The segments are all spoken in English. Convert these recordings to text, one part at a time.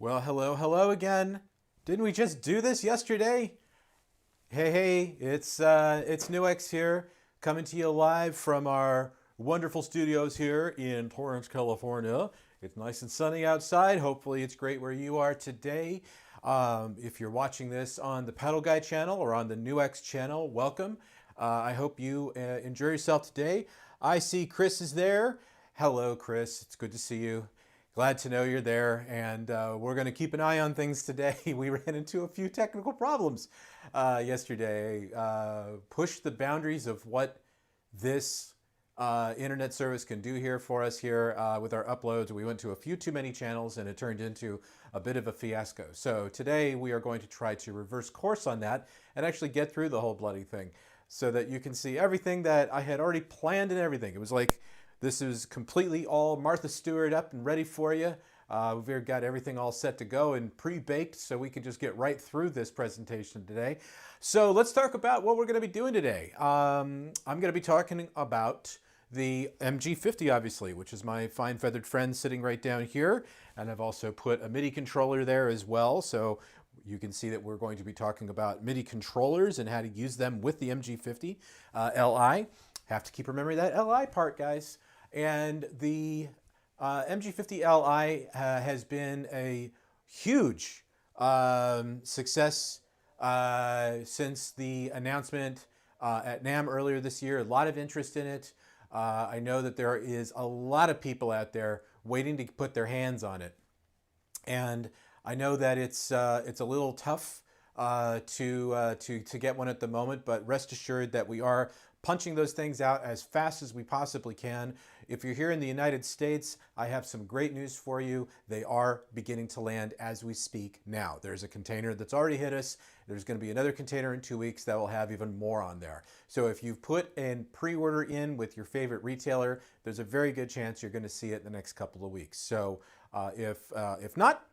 Well, hello again. Didn't we just do this yesterday? Hey, it's NUX here, coming to you live from our wonderful studios here in Torrance, California. It's nice and sunny outside. Hopefully, it's great where you are today. If you're watching this on the Pedal Guy channel or on the NUX channel, welcome. I hope you enjoy yourself today. I see Chris is there. Hello, Chris. It's good to see you. Glad to know you're there, and we're going to keep an eye on things today. We ran into a few technical problems yesterday. Pushed the boundaries of what this internet service can do here for us here with our uploads. We went to a few too many channels, and it turned into a bit of a fiasco. So today we are going to try to reverse course on that and actually get through the whole bloody thing so that you can see everything that I had already planned and everything. It was like, this is completely all Martha Stewart up and ready for you. We've got everything all set to go and pre-baked so we can just get right through this presentation today. So let's talk about what we're going to be doing today. I'm going to be talking about the MG50, obviously, which is my fine feathered friend sitting right down here. And I've also put a MIDI controller there as well. So you can see that we're going to be talking about MIDI controllers and how to use them with the MG50Li. Have to keep remembering that Li part, guys. And the MG50Li has been a huge success since the announcement at NAMM earlier this year. A lot of interest in it. I know that there is a lot of people out there waiting to put their hands on it. And I know that it's a little tough to get one at the moment, but rest assured that we are punching those things out as fast as we possibly can. If you're here in the United States, I have some great news for you. They are beginning to land as we speak now. There's a container that's already hit us. There's going to be another container in 2 weeks that will have even more on there. So if you've put an pre-order in with your favorite retailer, there's a very good chance you're going to see it in the next couple of weeks. So if not,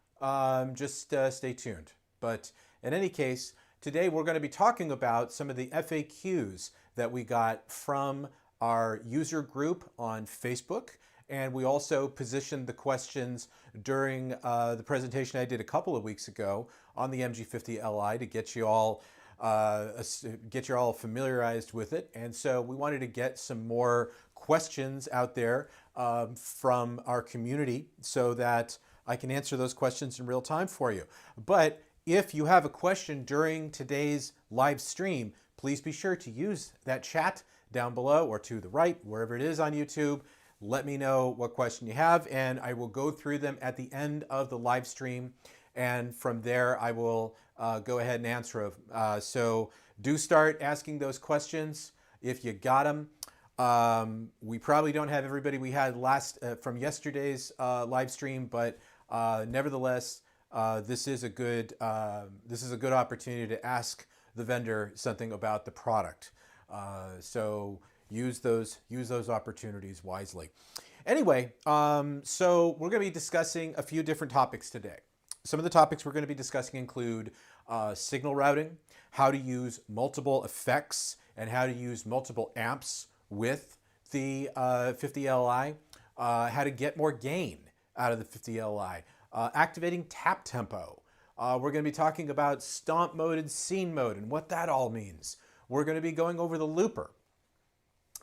just stay tuned. But in any case, today we're going to be talking about some of the FAQs that we got from our user group on Facebook. And we also positioned the questions during the presentation I did a couple of weeks ago on the MG50Li to get you all familiarized with it. And so we wanted to get some more questions out there from our community so that I can answer those questions in real time for you. But if you have a question during today's live stream, please be sure to use that chat down below or to the right, wherever it is on YouTube. Let me know what question you have, and I will go through them at the end of the live stream. And from there, I will go ahead and answer them. So do start asking those questions if you got them. We probably don't have everybody we had from yesterday's live stream, but nevertheless, this is a good opportunity to ask the vendor something about the product. So use those opportunities wisely. Anyway, so we're going to be discussing a few different topics today. Some of the topics we're going to be discussing include signal routing, how to use multiple effects, and how to use multiple amps with the 50Li, how to get more gain out of the 50Li, activating tap tempo. We're going to be talking about stomp mode and scene mode and what that all means. We're going to be going over the looper.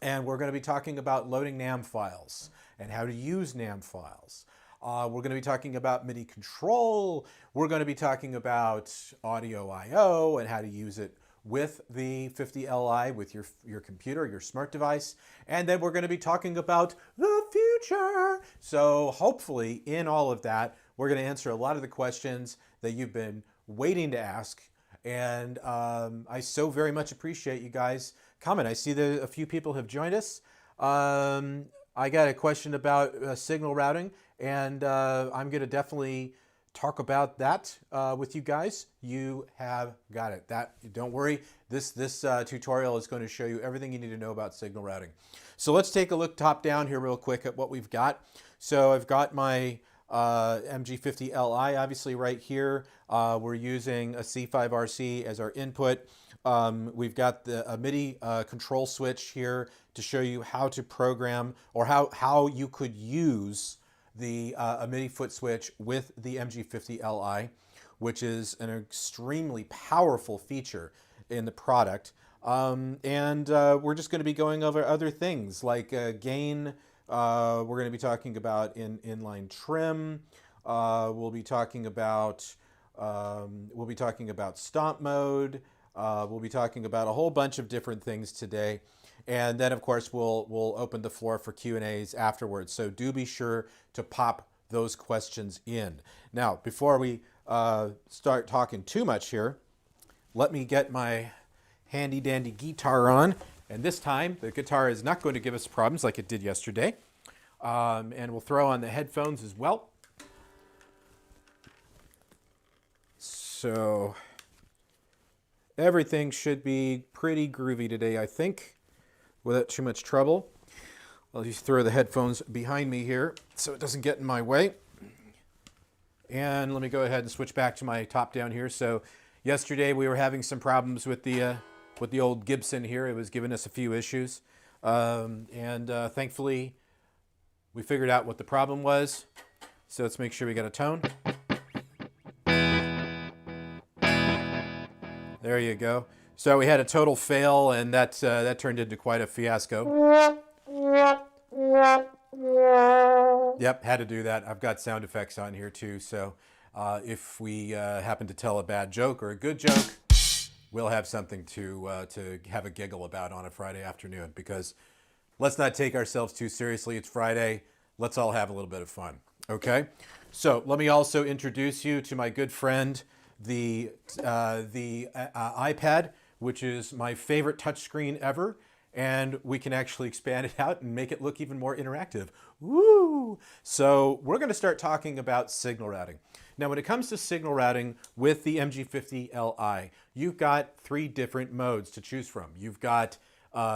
And we're going to be talking about loading NAMM files and how to use NAMM files. We're going to be talking about MIDI control. We're going to be talking about audio I/O and how to use it with the 50Li with your computer, your smart device. And then we're going to be talking about the future. So hopefully in all of that, we're going to answer a lot of the questions that you've been waiting to ask. And I so very much appreciate you guys coming. I see that a few people have joined us. I got a question about signal routing, and I'm going to definitely talk about that with you guys. You have got it. Don't worry. This tutorial is going to show you everything you need to know about signal routing. So let's take a look top down here real quick at what we've got. So I've got my MG50Li obviously right here. We're using a C5RC as our input. We've got a MIDI control switch here to show you how to program or how you could use a MIDI foot switch with the MG50Li, which is an extremely powerful feature in the product. We're just going to be going over other things like gain. We're going to be talking about inline trim. We'll be talking about stomp mode. We'll be talking about a whole bunch of different things today. And then, of course, we'll open the floor for Q&As afterwards. So do be sure to pop those questions in. Now, before we start talking too much here, let me get my handy dandy guitar on. And this time, the guitar is not going to give us problems like it did yesterday. And we'll throw on the headphones as well. So everything should be pretty groovy today, I think, without too much trouble. I'll just throw the headphones behind me here so it doesn't get in my way. And let me go ahead and switch back to my top down here. So yesterday we were having some problems with the old Gibson here. It was giving us a few issues. Thankfully we figured out what the problem was. So let's make sure we got a tone. There you go. So we had a total fail, and that turned into quite a fiasco. Yep, had to do that. I've got sound effects on here too, so if we happen to tell a bad joke or a good joke, we'll have something to have a giggle about on a Friday afternoon, because let's not take ourselves too seriously. It's Friday. Let's all have a little bit of fun, okay? So let me also introduce you to my good friend, the iPad, which is my favorite touchscreen ever, and we can actually expand it out and make it look even more interactive. Woo! So we're going to start talking about signal routing. Now, when it comes to signal routing with the MG50Li, you've got 3 different modes to choose from. You've got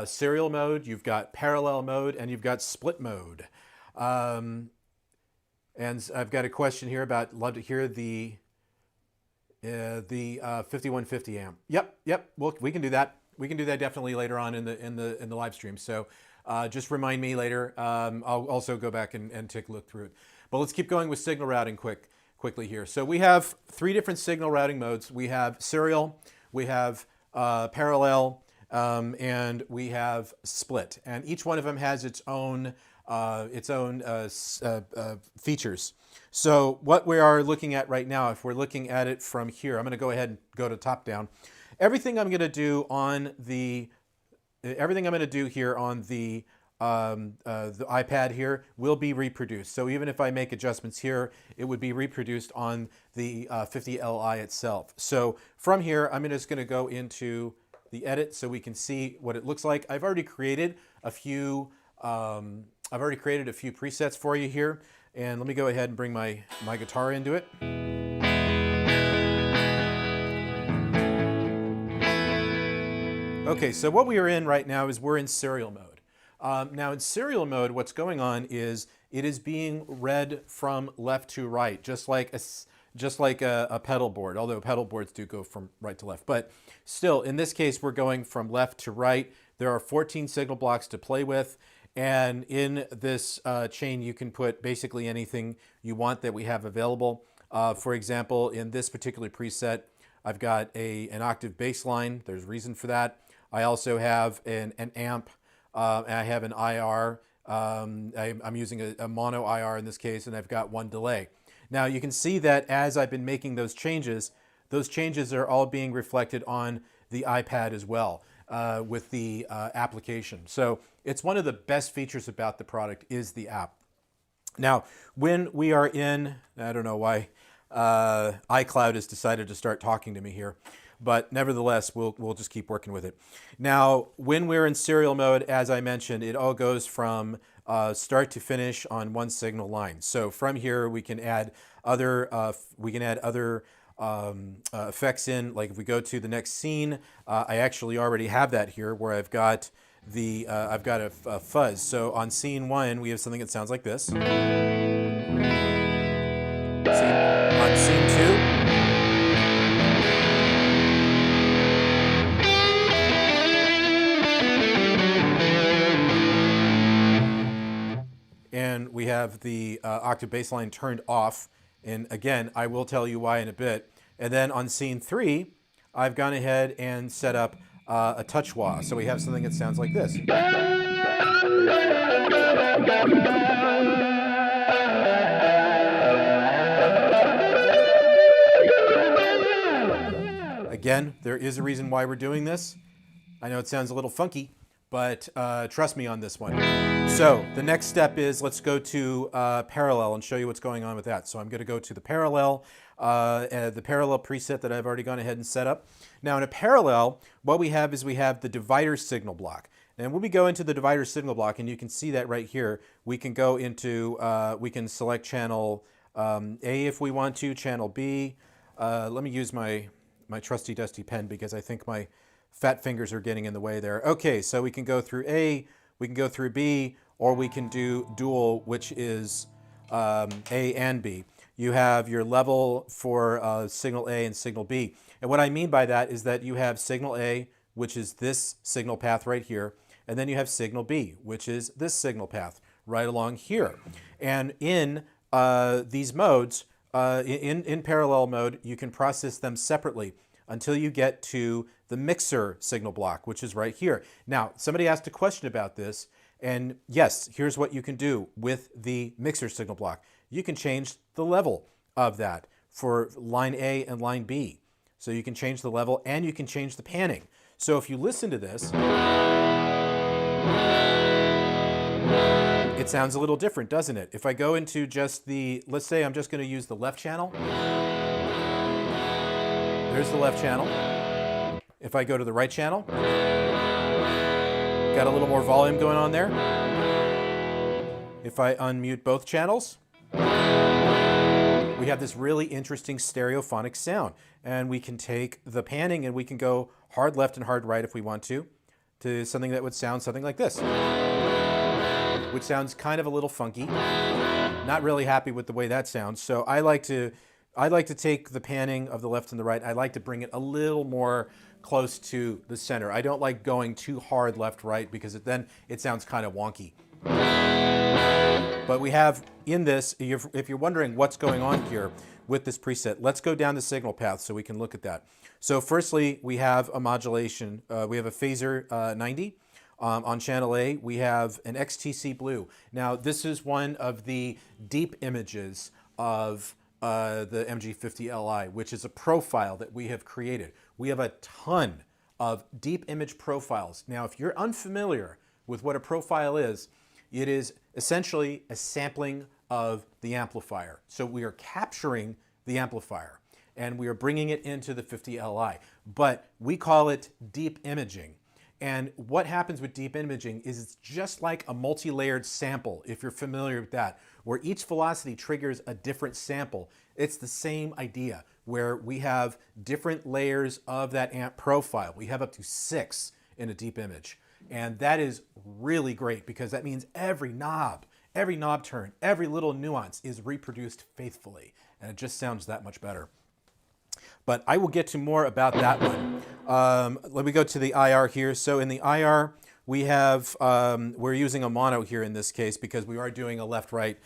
serial mode, you've got parallel mode, and you've got split mode. And I've got a question here about, love to hear the 5150 amp. Yep. Well, we can do that. We can do that definitely later on in the live stream. So just remind me later. I'll also go back and take a look through it. But let's keep going with signal routing quickly here. So we have 3 different signal routing modes. We have serial, we have parallel, and we have split. And each one of them has its own features. So what we are looking at right now, if we're looking at it from here, I'm going to go ahead and go to top down. Everything I'm going to do here on the iPad here will be reproduced. So even if I make adjustments here, it would be reproduced on the 50Li itself. So from here, I'm just going to go into the edit so we can see what it looks like. I've already created a few presets for you here, and let me go ahead and bring my guitar into it. Okay, so what we are in right now is we're in serial mode. Now in serial mode, what's going on is it is being read from left to right, just like a pedal board, although pedal boards do go from right to left. But still, in this case, we're going from left to right. There are 14 signal blocks to play with. And in this chain, you can put basically anything you want that we have available. For example, in this particular preset, I've got an octave bass line. There's reason for that. I also have an amp. And I have an IR. I'm using a mono IR in this case, and I've got 1 delay. Now you can see that as I've been making those changes are all being reflected on the iPad as well with the application. So it's one of the best features about the product is the app. Now, when we are in, I don't know why iCloud has decided to start talking to me here, but nevertheless, we'll just keep working with it. Now, when we're in serial mode, as I mentioned, it all goes from start to finish on 1 signal line. So from here, we can add other effects in. Like if we go to the next scene, I actually already have that here, where I've got a fuzz. So on scene 1, we have something that sounds like this. On scene 2. And we have have the octave bass line turned off. And again, I will tell you why in a bit. And then on scene 3, I've gone ahead and set up a touch wah. So we have something that sounds like this. Again, there is a reason why we're doing this. I know it sounds a little funky, but trust me on this one. So the next step is let's go to parallel and show you what's going on with that. So I'm going to go to the parallel preset that I've already gone ahead and set up. Now in a parallel, what we have is we have the divider signal block. And when we go into the divider signal block, and you can see that right here, we can go into, we can select channel A if we want to, channel B. Let me use my trusty dusty pen because I think my fat fingers are getting in the way there. Okay, so we can go through A, we can go through B, or we can do dual, which is A and B. You have your level for signal A and signal B. And what I mean by that is that you have signal A, which is this signal path right here, and then you have signal B, which is this signal path right along here. And in these modes, in parallel mode, you can process them separately until you get to the mixer signal block, which is right here. Now, somebody asked a question about this, and yes, here's what you can do with the mixer signal block. You can change the level of that for line A and line B. So you can change the level and you can change the panning. So if you listen to this, it sounds a little different, doesn't it? If I go into just the, let's say I'm just going to use the left channel. There's the left channel. If I go to the right channel, got a little more volume going on there. If I unmute both channels, we have this really interesting stereophonic sound. And we can take the panning and we can go hard left and hard right if we want to something that would sound something like this, which sounds kind of a little funky. Not really happy with the way that sounds. So I like to take the panning of the left and the right. I like to bring it a little more close to the center. I don't like going too hard left, right, because then it sounds kind of wonky. But we have in this, if you're wondering what's going on here with this preset, let's go down the signal path so we can look at that. So firstly, we have a modulation. We have a phaser 90. On channel A, we have an XTC Blue. Now, this is one of the deep images of the MG50Li, which is a profile that we have created. We have a ton of deep image profiles. Now, if you're unfamiliar with what a profile is, it is essentially a sampling of the amplifier. So we are capturing the amplifier and we are bringing it into the 50Li, but we call it deep imaging. And what happens with deep imaging is it's just like a multi-layered sample, if you're familiar with that, where each velocity triggers a different sample. It's the same idea, where we have different layers of that amp profile. We have up to 6 in a deep image. And that is really great because that means every knob turn, every little nuance is reproduced faithfully. And it just sounds that much better. But I will get to more about that one. Let me go to the IR here. So in the IR, we have, we're using a mono here in this case because we are doing a left-right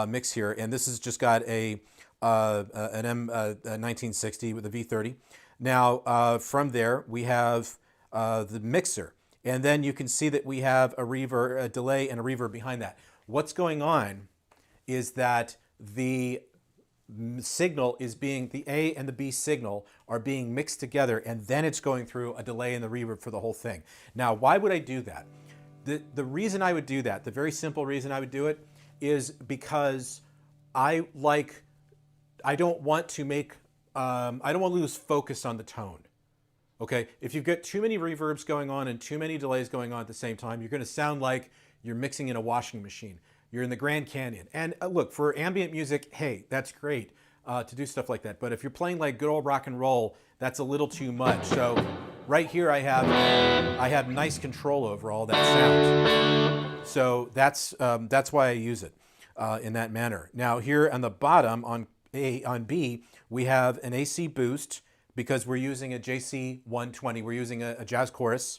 mix here. And this has just got an M1960 with a V30. Now, from there, we have the mixer. And then you can see that we have a delay and a reverb behind that. What's going on is that the signal is being, the A and the B signal are being mixed together, and then it's going through a delay and the reverb for the whole thing. Now, why would I do that? The reason I would do that, the very simple reason I would do it, is because I don't want to lose focus on the tone. Okay, if you've got too many reverbs going on and too many delays going on at the same time, you're going to sound like you're mixing in a washing machine. You're in the Grand Canyon. And look, for ambient music, hey, that's great to do stuff like that. But if you're playing like good old rock and roll, that's a little too much. So right here I have nice control over all that sound. So that's why I use it in that manner. Now here on the bottom on B, we have an AC boost, because we're using a JC120, we're using a jazz chorus,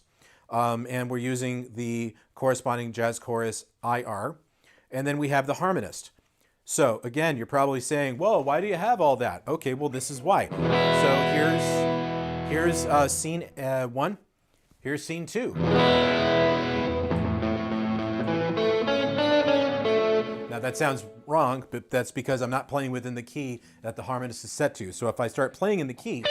and we're using the corresponding jazz chorus IR. and then we have the harmonist. So again, you're probably saying, "Whoa, why do you have all that?" Okay, well, this is why. So here's scene 1. Here's scene 2. Now that sounds wrong, but that's because I'm not playing within the key that the harmonist is set to. So if I start playing in the key,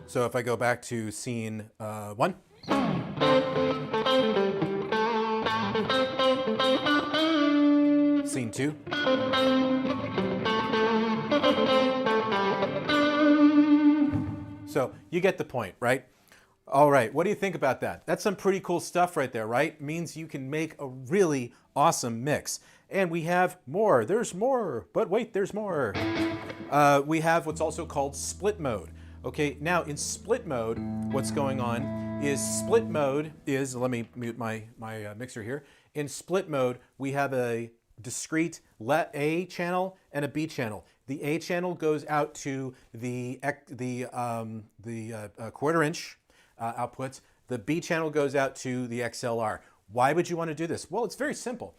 so if I go back to scene 1, scene 2, so you get the point, right? All right, what do you think about that? That's some pretty cool stuff right there, right? Means you can make a really awesome mix. And we have more. There's more, but wait, there's more. We have what's also called split mode. Okay, now in split mode, what's going on is let me mute my mixer here. In split mode, we have a discrete A channel and a B channel. The A channel goes out to the quarter inch outputs. The B channel goes out to the XLR. Why would you want to do this? Well, it's very simple.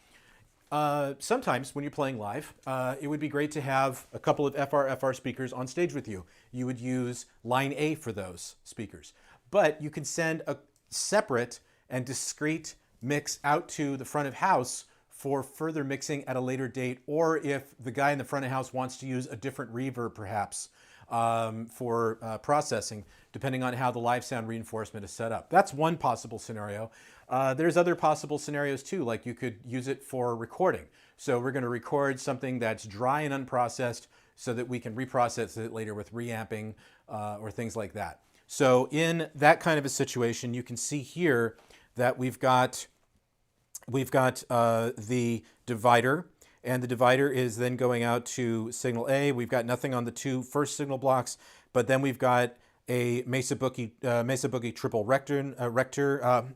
Sometimes when you're playing live, it would be great to have a couple of FR speakers on stage with you. You would use line A for those speakers. But you can send a separate and discrete mix out to the front of house for further mixing at a later date, or if the guy in the front of house wants to use a different reverb perhaps for processing, depending on how the live sound reinforcement is set up. That's one possible scenario. There's other possible scenarios too, like you could use it for recording. So we're going to record something that's dry and unprocessed so that we can reprocess it later with reamping or things like that. So in that kind of a situation, you can see here that we've got the divider, and the divider is then going out to signal A. We've got nothing on the 2 first signal blocks, but then we've got a Mesa Boogie triple rectifier.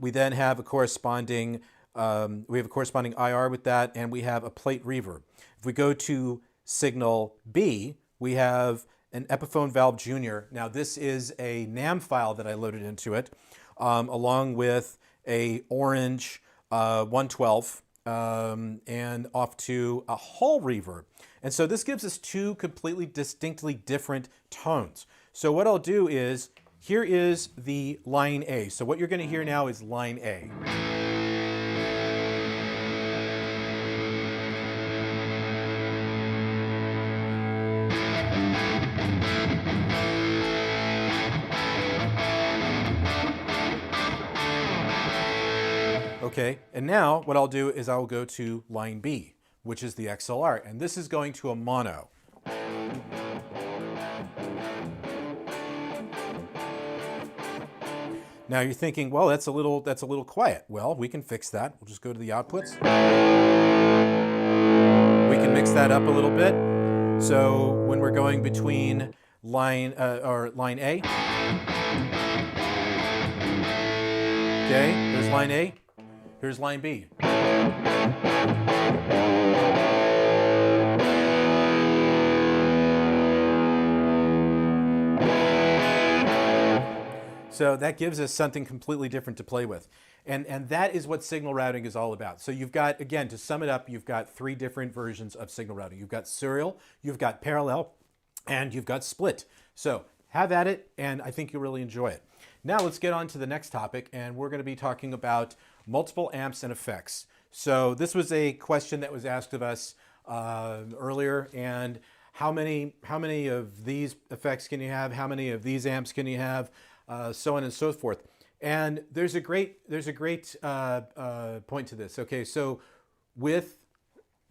We then have a corresponding IR with that, and we have a plate reverb. If we go to signal B, we have an Epiphone Valve Junior. Now this is a NAM file that I loaded into it, along with a orange 112 and off to a Hall reverb. And so this gives us 2 completely distinctly different tones. So what I'll do is, here is the line A. So what you're going to hear now is line A. Okay, and now what I'll do is I'll go to line B, which is the XLR, and this is going to a mono. Now you're thinking, well, that's a little quiet. Well, we can fix that. We'll just go to the outputs. We can mix that up a little bit. So when we're going between line A, okay, there's line A. Here's line B. So that gives us something completely different to play with. And that is what signal routing is all about. So you've got, again, to sum it up, you've got 3 different versions of signal routing. You've got serial, you've got parallel, and you've got split. So have at it, and I think you'll really enjoy it. Now let's get on to the next topic, and we're going to be talking about multiple amps and effects. So this was a question that was asked of us earlier, and how many of these effects can you have? How many of these amps can you have? So on and so forth. And there's a great point to this. Okay, so with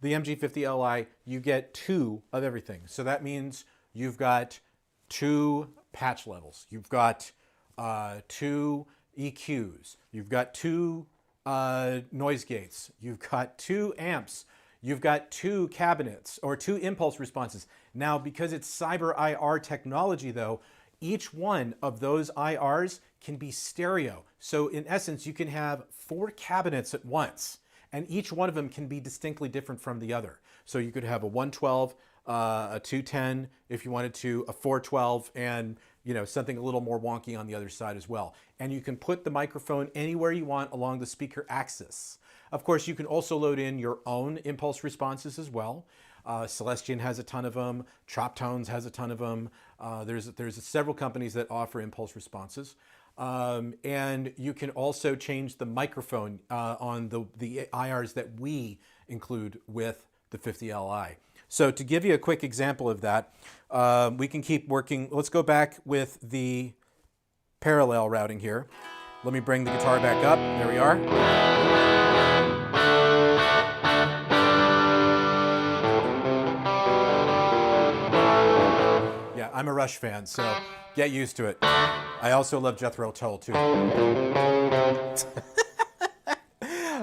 the MG50Li, you get 2 of everything. So that means you've got 2 patch levels. You've got 2 EQs. You've got 2 noise gates. You've got 2 amps. You've got 2 cabinets or 2 impulse responses. Now, because it's Cyber IR technology, though, each one of those IRs can be stereo. So in essence, you can have 4 cabinets at once, and each one of them can be distinctly different from the other. So you could have a 112, a 210, if you wanted to, a 412, and something a little more wonky on the other side as well. And you can put the microphone anywhere you want along the speaker axis. Of course, you can also load in your own impulse responses as well. Celestion has a ton of them. Chop Tones has a ton of them. There's several companies that offer impulse responses. And you can also change the microphone on the IRs that we include with the 50Li. So to give you a quick example of that, we can keep working. Let's go back with the parallel routing here. Let me bring the guitar back up. There we are. Yeah, I'm a Rush fan, so get used to it. I also love Jethro Tull too.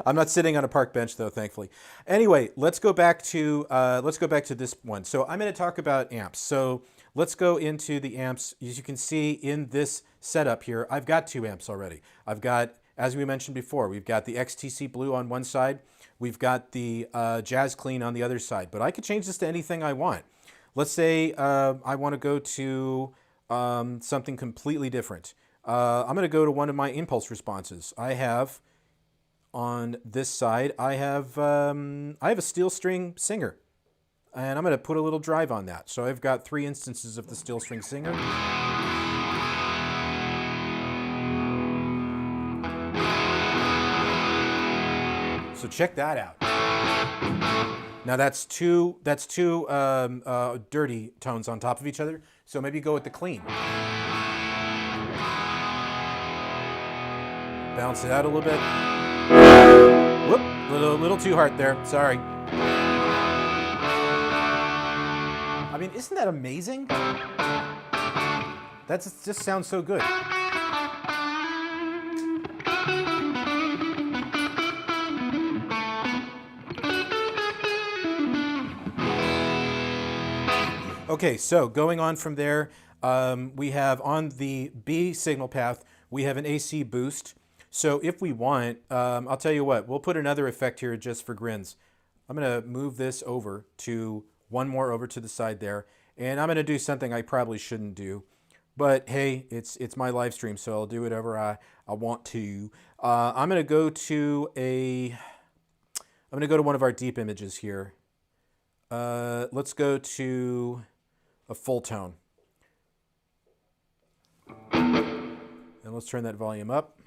I'm not sitting on a park bench though, thankfully. Anyway, let's go back to this one. So I'm going to talk about amps. So let's go into the amps. As you can see in this setup here, I've got 2 amps already. I've got, as we mentioned before, we've got the XTC Blue on one side. We've got the Jazz Clean on the other side. But I could change this to anything I want. Let's say I want to go to something completely different. I'm going to go to one of my impulse responses. I have on this side, I have a steel string singer, and I'm going to put a little drive on that. So I've got 3 instances of the steel string singer. So check that out. Now that's two dirty tones on top of each other. So maybe go with the clean. Bounce it out a little bit. Whoop, little too hard there. Sorry. I mean, isn't that amazing? That just sounds so good. Okay, so going on from there, we have on the B signal path, we have an AC boost. So if we want, I'll tell you what, we'll put another effect here just for grins. I'm going to move this over to one more over to the side there, and I'm going to do something I probably shouldn't do. But hey, it's my live stream, so I'll do whatever I want to. I'm going to go to one of our deep images here. Let's go to a full tone. And let's turn that volume up.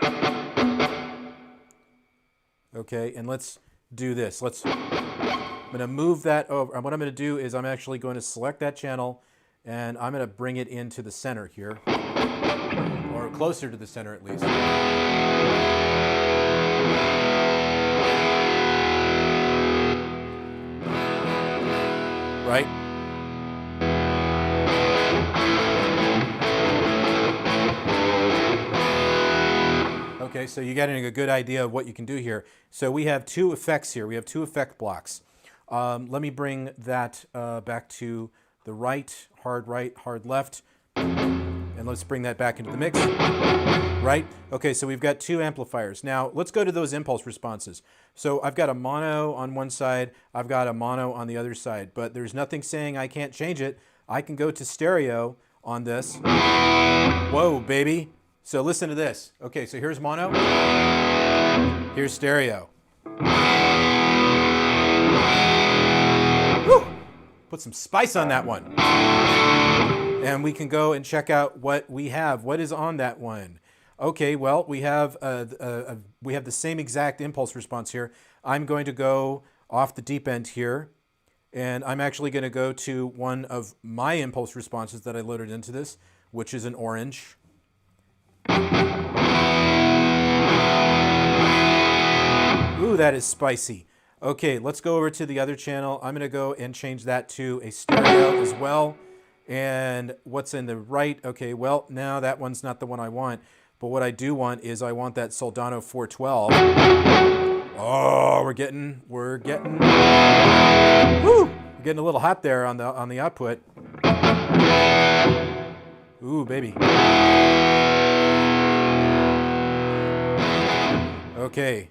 Okay, and let's do this. I'm going to move that over. And what I'm going to do is I'm actually going to select that channel, and I'm going to bring it into the center here, or closer to the center at least. Right? Okay, so you're getting a good idea of what you can do here. So we have 2 effects here. We have 2 effect blocks. Let me bring that back to the right, hard left. And let's bring that back into the mix. Right? Okay, so we've got 2 amplifiers. Now, let's go to those impulse responses. So I've got a mono on one side. I've got a mono on the other side. But there's nothing saying I can't change it. I can go to stereo on this. Whoa, baby. So listen to this. Okay, so here's mono. Here's stereo. Woo! Put some spice on that one. And we can go and check out what we have. What is on that one? Okay, well, we have the same exact impulse response here. I'm going to go off the deep end here, and I'm actually going to go to one of my impulse responses that I loaded into this, which is an orange. Ooh, that is spicy. Okay, let's go over to the other channel. I'm going to go and change that to a stereo as well. And what's in the right? Okay, well, now that one's not the one I want. But what I do want is I want that Soldano 412. Oh, we're getting, woo! We're getting a little hot there on the output. Ooh, baby. Okay,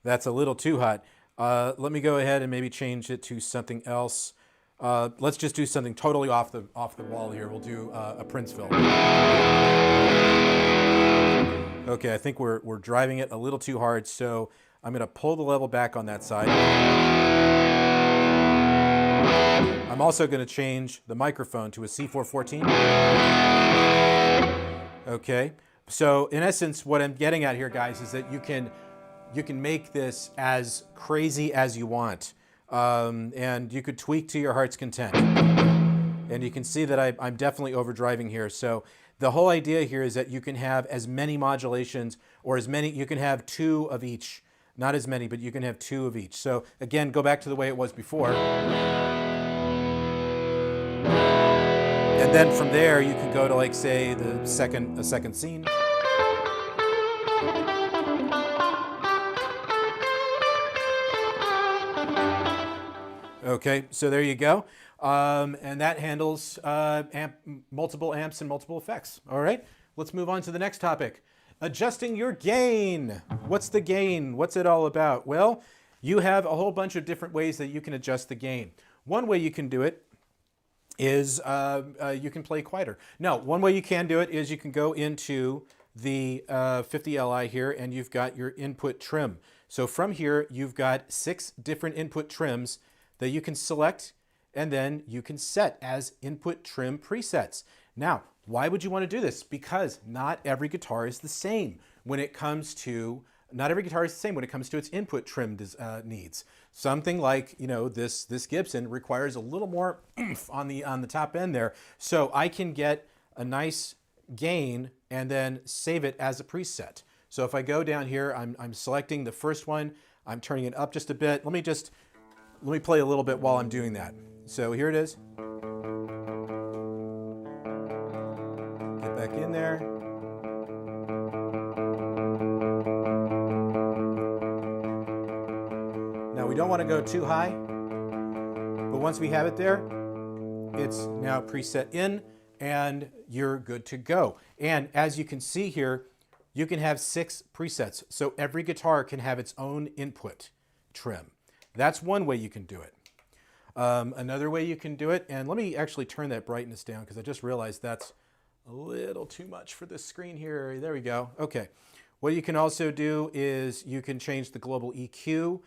that's a little too hot. Let me go ahead and maybe change it to something else. Let's just do something totally off the wall here. We'll do a Princeville. Okay, I think we're driving it a little too hard, so I'm going to pull the level back on that side. I'm also going to change the microphone to a C414. Okay, so in essence, what I'm getting at here, guys, is that you can make this as crazy as you want, and you could tweak to your heart's content. And you can see that I'm definitely overdriving here. So the whole idea here is that you can have as many modulations, or as many, you can have 2 of each. Not as many, but you can have 2 of each. So again, go back to the way it was before. And then from there, you can go to, like, say, a second scene. Okay, so there you go. And that handles multiple amps and multiple effects. All right, let's move on to the next topic. Adjusting your gain. What's the gain? What's it all about? Well, you have a whole bunch of different ways that you can adjust the gain. One way you can do it is you can play quieter. No, one way you can do it is you can go into the 50Li here, and you've got your input trim. So from here, you've got 6 different input trims that you can select, and then you can set as input trim presets. Now, why would you want to do this? Because not every guitar is the same when it comes to its input trim needs. Something like, you know, this Gibson requires a little more oomph on the top end there. So I can get a nice gain and then save it as a preset. So if I go down here, I'm selecting the first one, I'm turning it up just a bit. Let me play a little bit while I'm doing that. So here it is. Get back in there. Now we don't want to go too high, but once we have it there, it's now preset in and you're good to go. And as you can see here, you can have 6 presets. So every guitar can have its own input trim. That's one way you can do it. Another way you can do it, and let me actually turn that brightness down because I just realized that's a little too much for this screen here. There we go. Okay. What you can also do is you can change the global EQ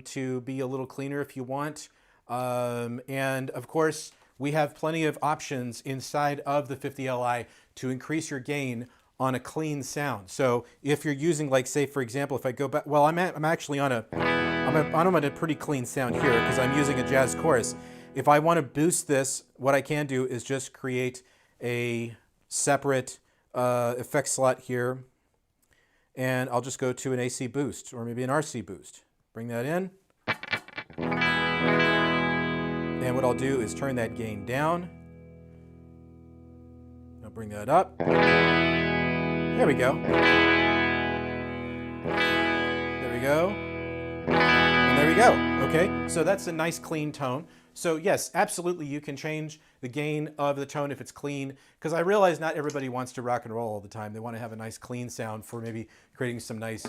to be a little cleaner if you want. And of course, we have plenty of options inside of the 50Li to increase your gain on a clean sound. So if you're using, like, say, for example, if I go back, well, I'm actually on a pretty clean sound here because I'm using a jazz chorus. If I want to boost this, what I can do is just create a separate effect slot here, and I'll just go to an AC boost or maybe an RC boost. Bring that in. And what I'll do is turn that gain down. I'll bring that up. There we go. There we go. And there we go. Okay, so that's a nice clean tone. So yes, absolutely you can change the gain of the tone if it's clean, because I realize not everybody wants to rock and roll all the time. They want to have a nice clean sound for maybe creating some nice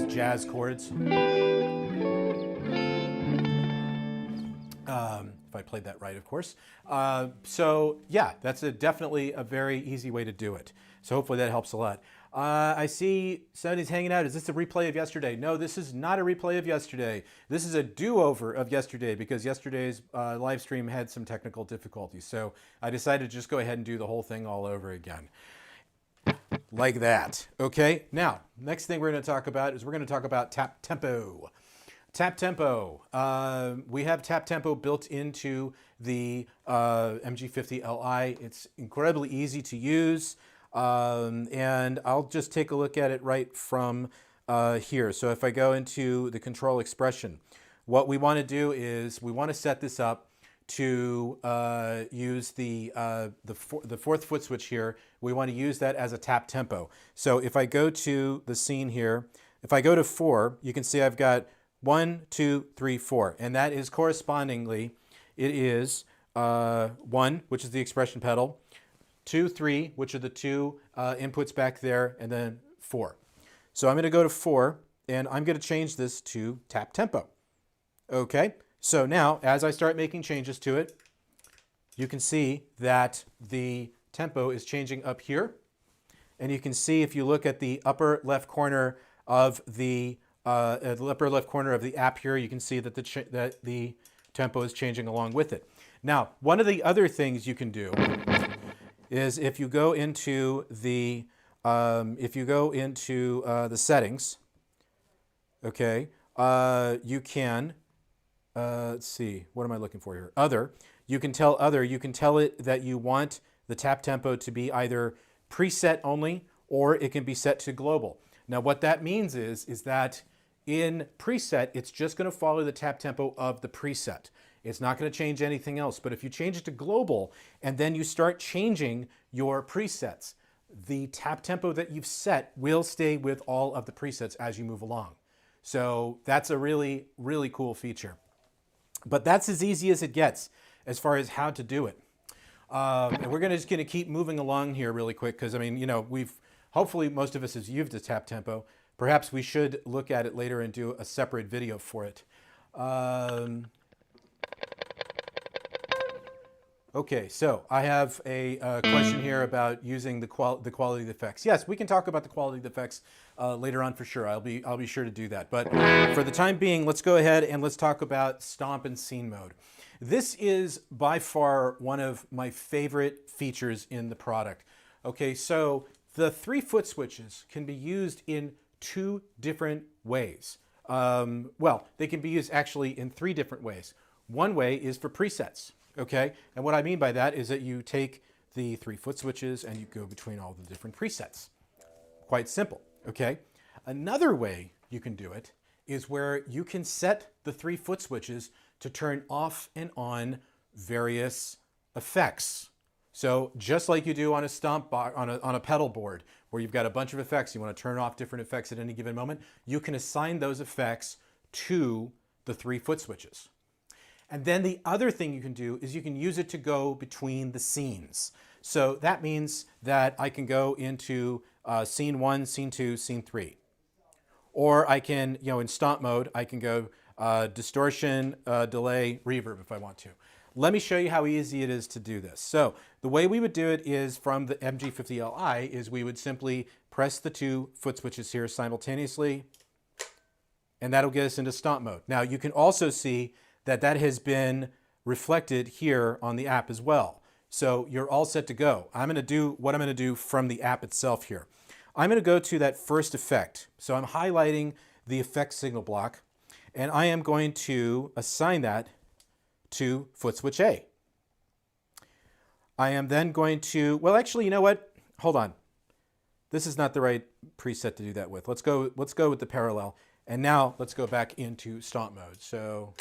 jazz chords. If I played that right, of course. So yeah, that's definitely a very easy way to do it. So hopefully that helps a lot. I see somebody's hanging out. Is this a replay of yesterday? No, this is not a replay of yesterday. This is a do-over of yesterday because yesterday's live stream had some technical difficulties. So I decided to just go ahead and do the whole thing all over again. Like that. Okay, now, next thing we're going to talk about is we're going to talk about tap tempo. Tap tempo. We have tap tempo built into the MG50Li. It's incredibly easy to use. And I'll just take a look at it right from here. So if I go into the control expression, what we want to do is we want to set this up to use the fourth foot switch here. We want to use that as a tap tempo. So if I go to the scene here, if I go to 4, you can see I've got 1, 2, 3, 4, and that is correspondingly, it is 1, which is the expression pedal, 2, 3, which are the two inputs back there, and then 4. So I'm going to go to 4, and I'm going to change this to tap tempo. Okay, so now as I start making changes to it, you can see that the tempo is changing up here. And you can see if you look at the upper left corner of the app here, you can see that the tempo is changing along with it. Now, one of the other things you can do is if you go into the settings, okay, you can let's see, what am I looking for here? Other. You can tell it that you want the tap tempo to be either preset only, or it can be set to global. Now what that means is that in preset, it's just going to follow the tap tempo of the preset. It's not going to change anything else. But if you change it to global and then you start changing your presets, the tap tempo that you've set will stay with all of the presets as you move along. So that's a really, really cool feature. But that's as easy as it gets as far as how to do it. And we're just going to keep moving along here really quick because, I mean, you know, hopefully most of us has used a tap tempo. Perhaps we should look at it later and do a separate video for it. Okay, so I have a question here about using the quality of the effects. Yes, we can talk about the quality of the effects later on for sure. I'll be sure to do that. But for the time being, let's go ahead and let's talk about stomp and scene mode. This is by far one of my favorite features in the product. Okay, so the 3 foot switches can be used in 2 different ways. Well, they can be used actually in 3 different ways. One way is for presets, okay? And what I mean by that is that you take the 3 foot switches and you go between all the different presets. Quite simple, okay? Another way you can do it is where you can set the 3 foot switches to turn off and on various effects. So just like you do on a stomp on a pedal board where you've got a bunch of effects, you want to turn off different effects at any given moment, you can assign those effects to the 3 foot switches. And then the other thing you can do is you can use it to go between the scenes. So that means that I can go into scene 1, scene 2, scene 3. Or I can, you know, in stomp mode, I can go distortion, delay, reverb if I want to. Let me show you how easy it is to do this. So the way we would do it is from the MG50Li is we would simply press the 2 foot switches here simultaneously, and that'll get us into stomp mode. Now you can also see that that has been reflected here on the app as well. So you're all set to go. I'm going to do what I'm going to do from the app itself here. I'm going to go to that first effect. So I'm highlighting the effect signal block, and I am going to assign that to foot switch A. I am then going to, well, actually, you know what? Hold on. This is not the right preset to do that with. Let's go with the parallel. And now let's go back into stomp mode. So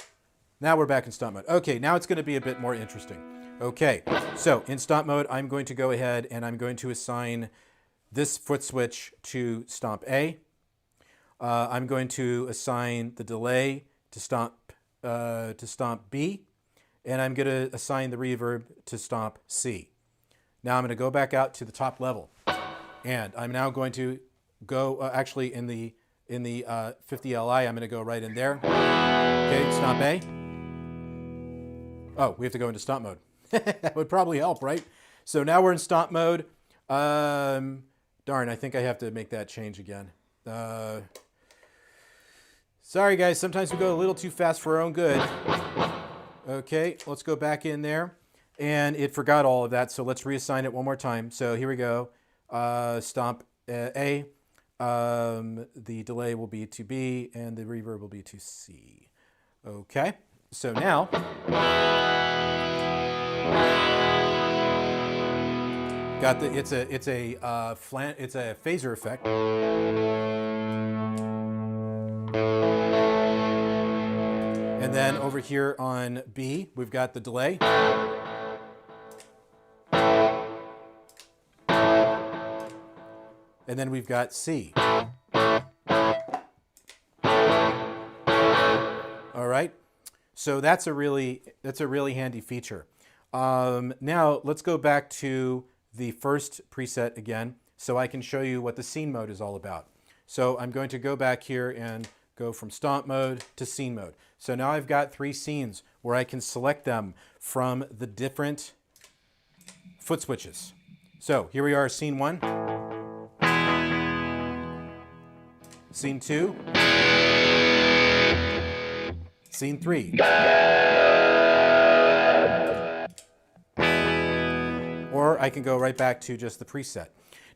now we're back in stomp mode. Okay, now it's going to be a bit more interesting. Okay, so in stomp mode, I'm going to go ahead and I'm going to assign this foot switch to stomp A. I'm going to assign the delay to stomp B, and I'm going to assign the reverb to stomp C. Now I'm going to go back out to the top level, and I'm now going to go actually in the 50Li. I'm going to go right in there. Okay, stomp A. Oh, we have to go into stomp mode. That would probably help, right? So now we're in stomp mode. Darn, I think I have to make that change again. Sorry guys, sometimes we go a little too fast for our own good. Okay, let's go back in there. And it forgot all of that, so let's reassign it one more time. So here we go. Stomp A. The delay will be to B, and the reverb will be to C. Okay, so now got the it's a phaser effect. And then over here on B, we've got the delay. And then we've got C. All right. So that's a really handy feature. Now let's go back to the first preset again so I can show you what the scene mode is all about. So I'm going to go back here and go from stomp mode to scene mode. So now I've got 3 scenes where I can select them from the different foot switches. So here we are, scene 1, scene 2, scene 3. Or I can go right back to just the preset.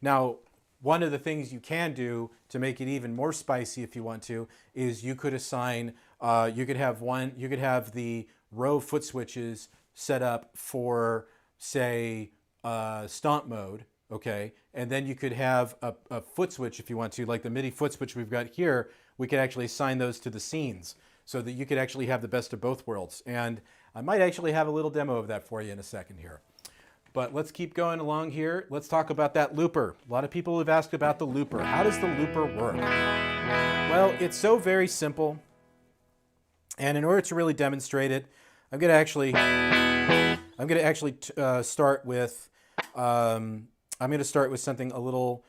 Now, one of the things you can do to make it even more spicy if you want to is you could assign, you could have the row foot switches set up for, say, stomp mode, okay? And then you could have a foot switch if you want to, like the MIDI foot switch we've got here. We could actually assign those to the scenes so that you could actually have the best of both worlds. And I might actually have a little demo of that for you in a second here. But let's keep going along here. Let's talk about that looper. A lot of people have asked about the looper. How does the looper work? Well, it's so very simple. And in order to really demonstrate it, I'm going to actually start with something a little.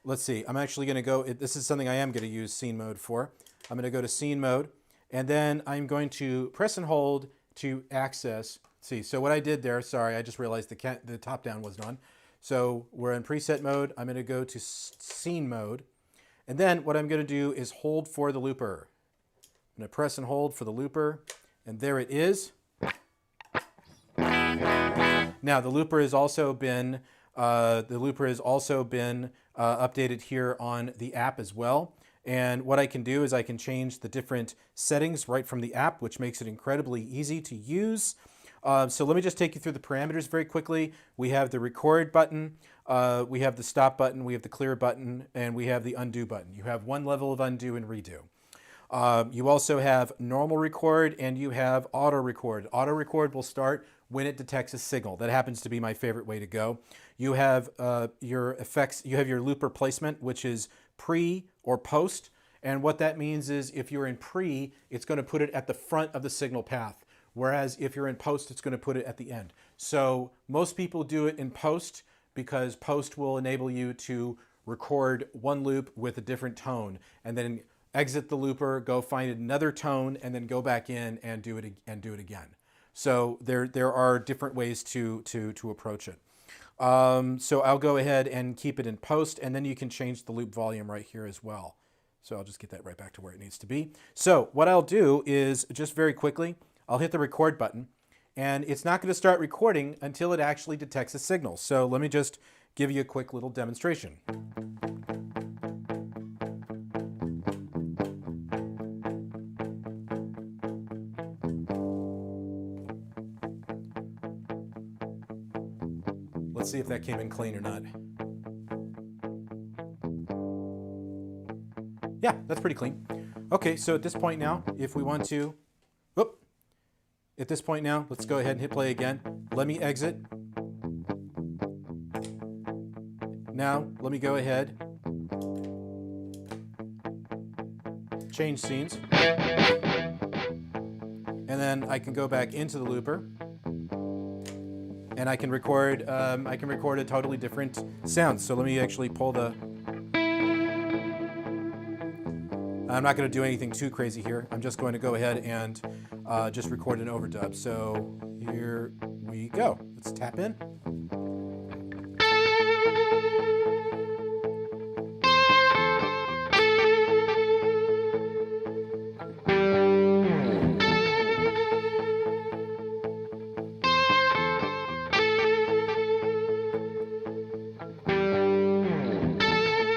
Let's see. I'm actually going to go. This is something I am going to use scene mode for. I'm going to go to scene mode, and then I'm going to press and hold to access. See, so what I did there, sorry, I just realized the top down wasn't on. So we're in preset mode. I'm going to go to scene mode. And then what I'm going to do is hold for the looper. I'm going to press and hold for the looper. And there it is. Now the looper has also been updated here on the app as well. And what I can do is I can change the different settings right from the app, which makes it incredibly easy to use. So let me just take you through the parameters very quickly. We have the record button, we have the stop button, we have the clear button, and we have the undo button. You have 1 level of undo and redo. You also have normal record and you have auto record. Auto record will start when it detects a signal. That happens to be my favorite way to go. You have your effects, you have your looper placement, which is pre or post. And what that means is if you're in pre, it's going to put it at the front of the signal path. Whereas if you're in post, it's going to put it at the end. So most people do it in post because post will enable you to record one loop with a different tone and then exit the looper, go find another tone, and then go back in and do it again. So there are different ways to approach it. So I'll go ahead and keep it in post, and then you can change the loop volume right here as well. So I'll just get that right back to where it needs to be. So what I'll do is just very quickly, I'll hit the record button, and it's not going to start recording until it actually detects a signal. So let me just give you a quick little demonstration. Let's see if that came in clean or not. Yeah, that's pretty clean. Okay, so at this point now, if we want to, at this point now, let's go ahead and hit play again. Let me exit. Now, let me go ahead, change scenes, and then I can go back into the looper, and I can record a totally different sound. So let me actually pull the. I'm not going to do anything too crazy here. I'm just going to go ahead and just record an overdub. So here we go. Let's tap in.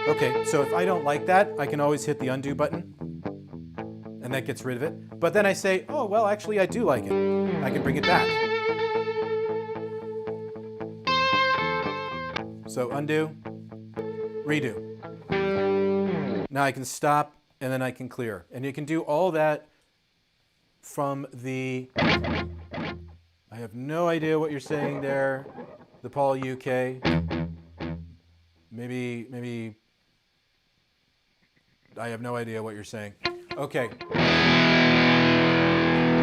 Okay, so if I don't like that, I can always hit the undo button, and that gets rid of it. But then I say, oh, well, actually, I do like it. I can bring it back. So undo, redo. Now I can stop, and then I can clear. And you can do all that from the... I have no idea what you're saying there, the Paul UK. Maybe... I have no idea what you're saying. Okay.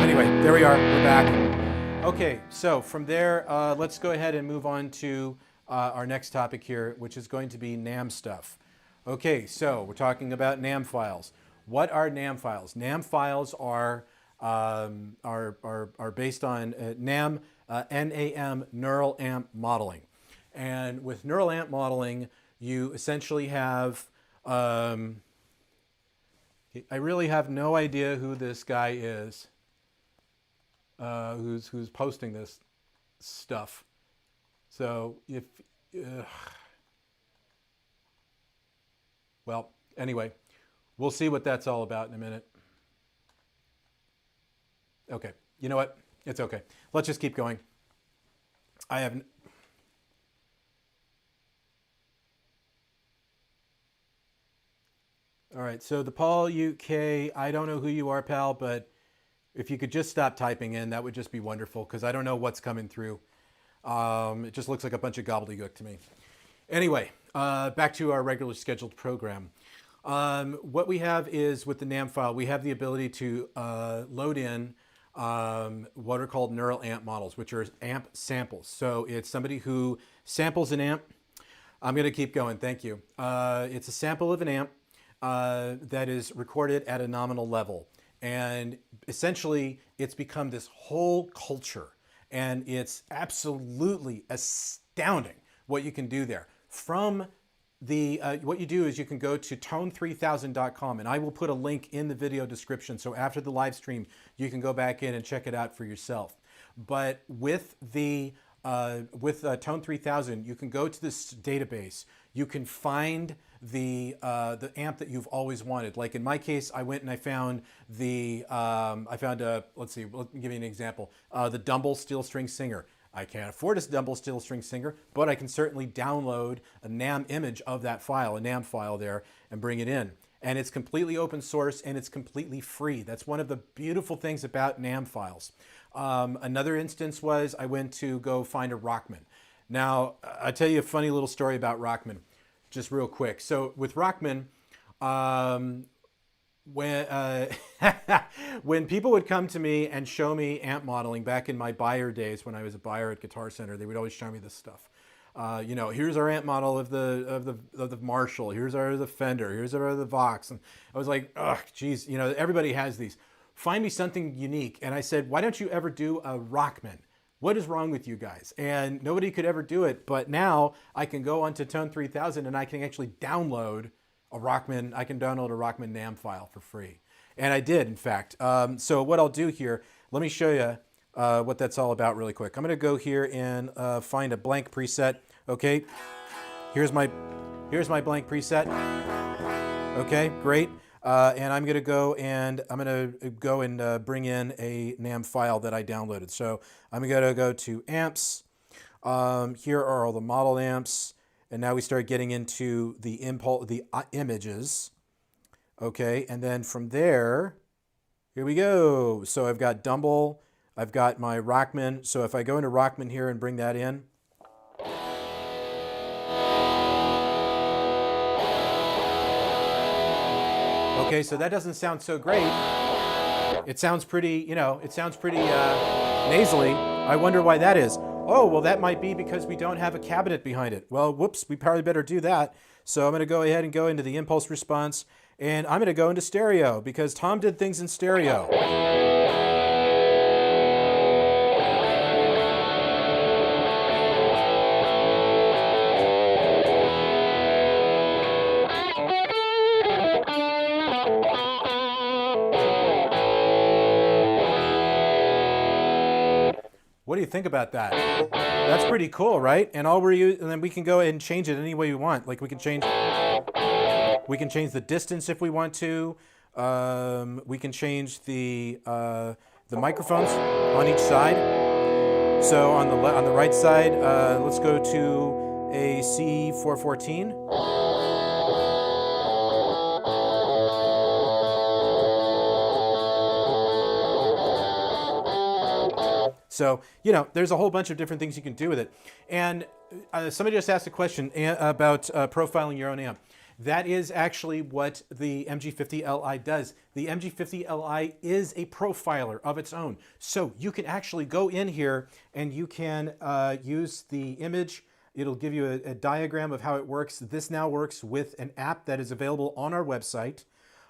Anyway, there we are. We're back. Okay, so from there, let's go ahead and move on to our next topic here, which is going to be NAM stuff. Okay, so we're talking about NAM files. What are NAM files? NAM files are based on NAM, NAM, neural amp modeling. And with neural amp modeling, you essentially have, I really have no idea who this guy is. Who's posting this stuff. So if, well, anyway, we'll see what that's all about in a minute. Okay, you know what? It's okay. Let's just keep going. I have... All right, so the Paul UK, I don't know who you are, pal, but if you could just stop typing in, that would just be wonderful, because I don't know what's coming through. It just looks like a bunch of gobbledygook to me. Anyway, back to our regularly scheduled program. What we have is, with the NAM file, we have the ability to load in what are called neural amp models, which are amp samples. So it's somebody who samples an amp. I'm going to keep going, thank you. It's a sample of an amp that is recorded at a nominal level. And essentially, it's become this whole culture. And it's absolutely astounding what you can do there. From the, what you do is you can go to tone3000.com, and I will put a link in the video description. So after the live stream, you can go back in and check it out for yourself. But with the Tone3000, you can go to this database. You can find the amp that you've always wanted. Like in my case, I went and I found the let's see, let me give you an example. The Dumble Steel String Singer. I can't afford a Dumble Steel String Singer, but I can certainly download a NAM image of that file, a NAM file there, and bring it in. And it's completely open source and it's completely free. That's one of the beautiful things about NAM files. Another instance was I went to go find a Rockman. Now, I'll tell you a funny little story about Rockman, just real quick. So with Rockman, when people would come to me and show me amp modeling back in my buyer days when I was a buyer at Guitar Center, they would always show me this stuff. You know, here's our amp model of the Marshall. Here's the Fender. Here's the Vox. And I was like, ugh, geez, you know, everybody has these. Find me something unique. And I said, why don't you ever do a Rockman? What is wrong with you guys? And nobody could ever do it. But now I can go onto Tone3000 and I can actually download a Rockman. I can download a Rockman NAM file for free. And I did, in fact. So what I'll do here, let me show you what that's all about really quick. I'm going to go here and find a blank preset. Okay, here's my blank preset. Okay, great. And I'm going to go and bring in a NAM file that I downloaded. So I'm going to go to amps. Here are all the model amps, and now we start getting into the images. Okay, and then from there, here we go. So I've got Dumble, I've got my Rockman. So if I go into Rockman here and bring that in. Okay, so that doesn't sound so great. It sounds pretty, you know, it sounds pretty nasally. I wonder why that is. Oh, well, that might be because we don't have a cabinet behind it. Well, whoops, we probably better do that. So I'm going to go ahead and go into the impulse response, and I'm going to go into stereo because Tom did things in stereo. What do you think about that? That's pretty cool, right? And then we can go and change it any way we want. Like we can change the distance if we want to. We can change the microphones on each side. So on the right side, let's go to a C414. So, you know, there's a whole bunch of different things you can do with it. And somebody just asked a question about profiling your own amp. That is actually what the MG50Li does. The MG50Li is a profiler of its own. So you can actually go in here and you can use the image. It'll give you a diagram of how it works. This now works with an app that is available on our website.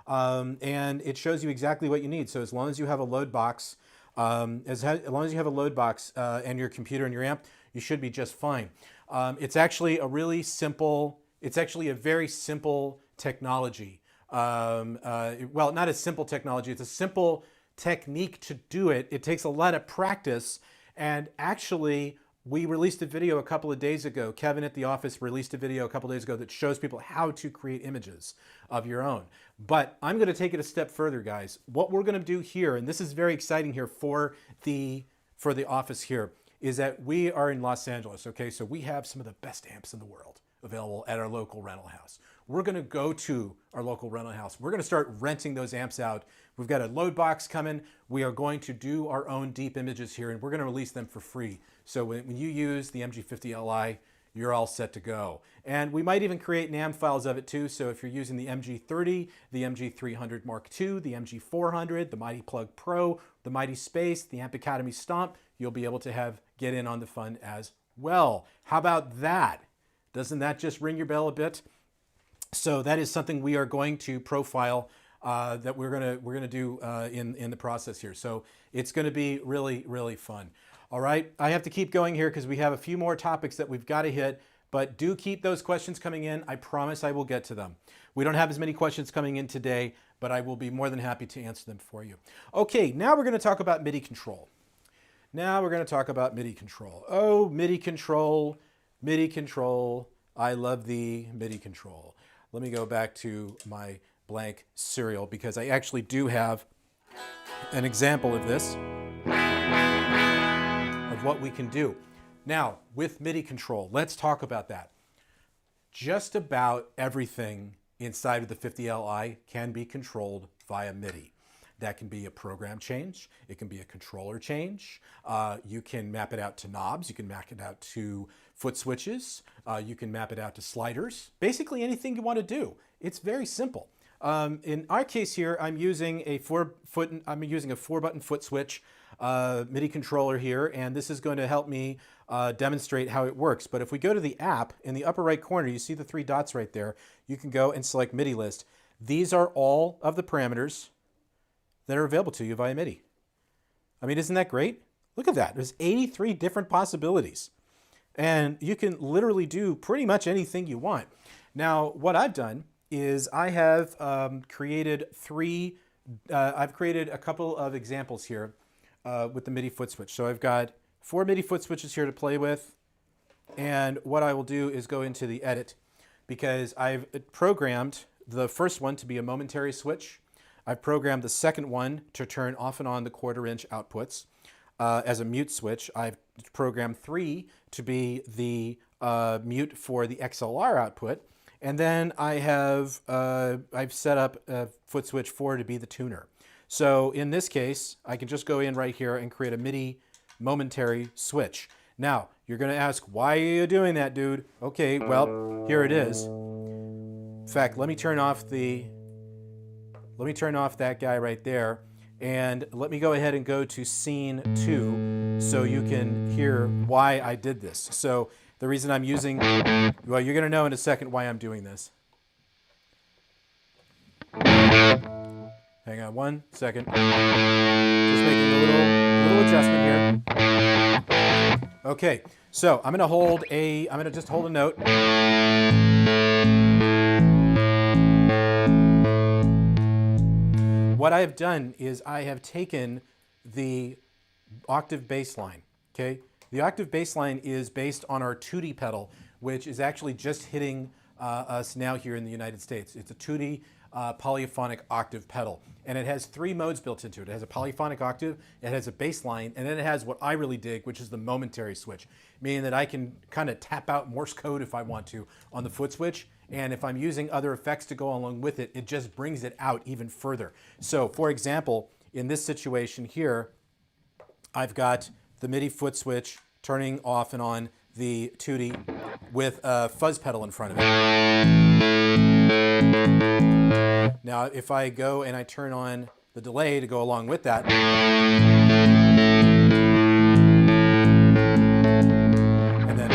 And it shows you exactly what you need. So as long as you have a load box, and your computer and your amp, you should be just fine. It's actually a really simple, it's actually a very simple technology. Well, not a simple technology, it's a simple technique to do it. It takes a lot of practice, and actually we released a video a couple of days ago. Kevin at the office released a video a couple of days ago that shows people how to create images of your own. But I'm going to take it a step further, guys. What we're going to do here, and this is very exciting here for the office here, is that we are in Los Angeles, okay? So we have some of the best amps in the world available at our local rental house. We're going to go to our local rental house. We're going to start renting those amps out. We've got a load box coming. We are going to do our own deep images here, and we're going to release them for free. So when you use the MG50Li, you're all set to go. And we might even create NAM files of it too. So if you're using the MG30, the MG300 Mark II, the MG400, the MIDI Plug Pro, the MIDI Space, the Amp Academy Stomp, you'll be able to get in on the fun as well. How about that? Doesn't that just ring your bell a bit? So that is something we are going to profile that we're gonna do in the process here. So it's going to be really, really fun. All right, I have to keep going here because we have a few more topics that we've got to hit, but do keep those questions coming in. I promise I will get to them. We don't have as many questions coming in today, but I will be more than happy to answer them for you. Okay, now we're going to talk about MIDI control. Now we're going to talk about MIDI control. Oh, MIDI control, MIDI control. I love the MIDI control. Let me go back to my blank serial because I actually do have an example of this, of what we can do. Now, with MIDI control, let's talk about that. Just about everything inside of the 50Li can be controlled via MIDI. That can be a program change. It can be a controller change. You can map it out to knobs. You can map it out to foot switches. You can map it out to sliders. Basically anything you want to do. It's very simple. In our case here, I'm using a four-button foot switch MIDI controller here, and this is going to help me demonstrate how it works. But if we go to the app, in the upper right corner, you see the three dots right there. You can go and select MIDI list. These are all of the parameters that are available to you via MIDI. I mean, isn't that great? Look at that. There's 83 different possibilities. And you can literally do pretty much anything you want. Now, what I've done is I have created a couple of examples here with the MIDI foot switch. So I've got 4 MIDI foot switches here to play with. And what I will do is go into the edit because I've programmed the first one to be a momentary switch. I've programmed the second one to turn off and on the 1/4-inch outputs as a mute switch. I've programmed 3 to be the mute for the XLR output. And then I've set up foot switch 4 to be the tuner. So in this case, I can just go in right here and create a MIDI momentary switch. Now, you're going to ask, why are you doing that, dude? Okay, well, here it is. In fact, let me turn off that guy right there, and let me go ahead and go to scene 2 so you can hear why I did this. So the reason I'm using, well, you're going to know in a second why I'm doing this. Hang on 1 second. Just making a little adjustment here. Okay, so I'm going to just hold a note. What I have done is I have taken the octave bass line, okay? The octave bass line is based on our 2D pedal, which is actually just hitting us now here in the United States. It's a 2D polyphonic octave pedal, and it has 3 modes built into it. It has a polyphonic octave, it has a bass line, and then it has what I really dig, which is the momentary switch, meaning that I can kind of tap out Morse code if I want to on the foot switch. And if I'm using other effects to go along with it, it just brings it out even further. So for example, in this situation here, I've got the MIDI foot switch turning off and on the 2D with a fuzz pedal in front of it. Now, if I go and I turn on the delay to go along with that, and then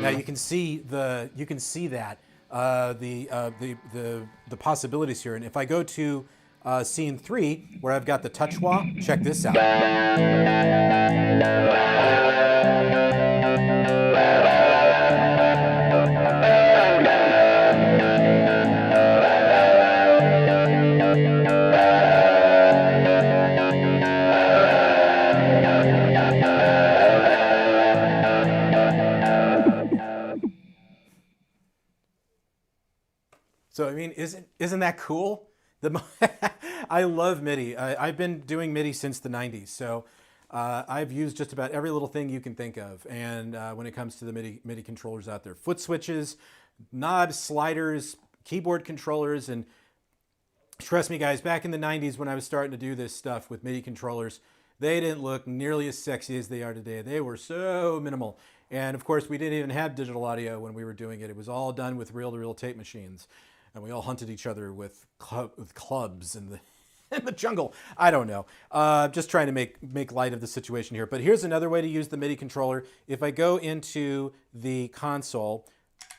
now you can see that the possibilities here. And if I go to scene 3, where I've got the touch wah, check this out. So I mean, isn't that cool? I love MIDI. I've been doing MIDI since the 90s, so I've used just about every little thing you can think of. And when it comes to the MIDI controllers out there, foot switches, knobs, sliders, keyboard controllers, and trust me guys, back in the 90s when I was starting to do this stuff with MIDI controllers, they didn't look nearly as sexy as they are today. They were so minimal. And of course, we didn't even have digital audio when we were doing it. It was all done with reel-to-reel tape machines. And we all hunted each other with clubs in the jungle. I don't know. Just trying to make light of the situation here. But here's another way to use the MIDI controller. If I go into the console,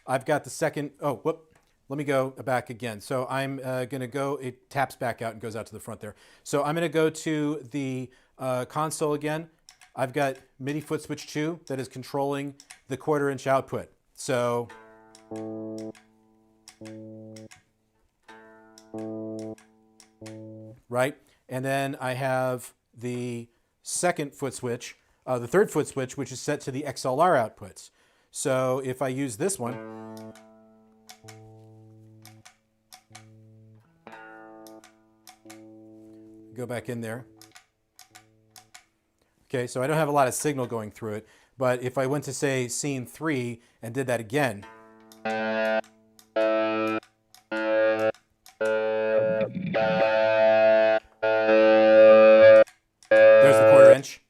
I've got the second. Oh, whoop. Let me go back again. So I'm going to go. It taps back out and goes out to the front there. So I'm going to go to the console again. I've got MIDI foot switch 2 that is controlling the 1/4-inch output. So. Right, and then I have the second foot switch, the third foot switch, which is set to the XLR outputs. So if I use this one, go back in there. Okay, so I don't have a lot of signal going through it, but if I went to say scene 3 and did that again, there's the 1/4-inch.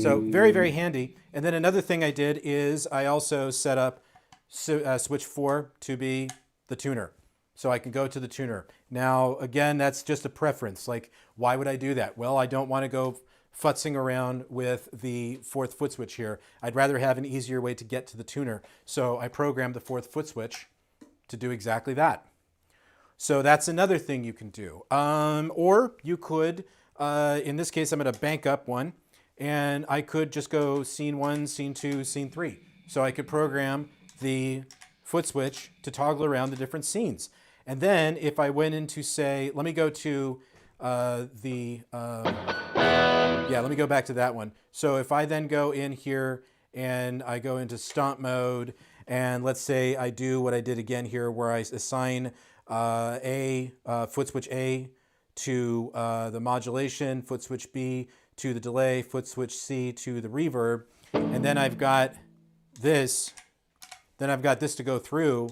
So very, very handy. And then another thing I did is I also set up switch 4 to be the tuner. So I can go to the tuner. Now, again, that's just a preference. Like, why would I do that? Well, I don't want to go futzing around with the 4th foot switch here. I'd rather have an easier way to get to the tuner. So I programmed the 4th foot switch to do exactly that. So that's another thing you can do. Or you could, in this case, I'm going to bank up one, and I could just go scene 1, scene 2, scene 3. So I could program the foot switch to toggle around the different scenes. And then if I went into, say, let me go to let me go back to that one. So if I then go in here and I go into stomp mode, and let's say I do what I did again here, where I assign foot switch A to the modulation, foot switch B to the delay, foot switch C to the reverb, and then I've got this to go through,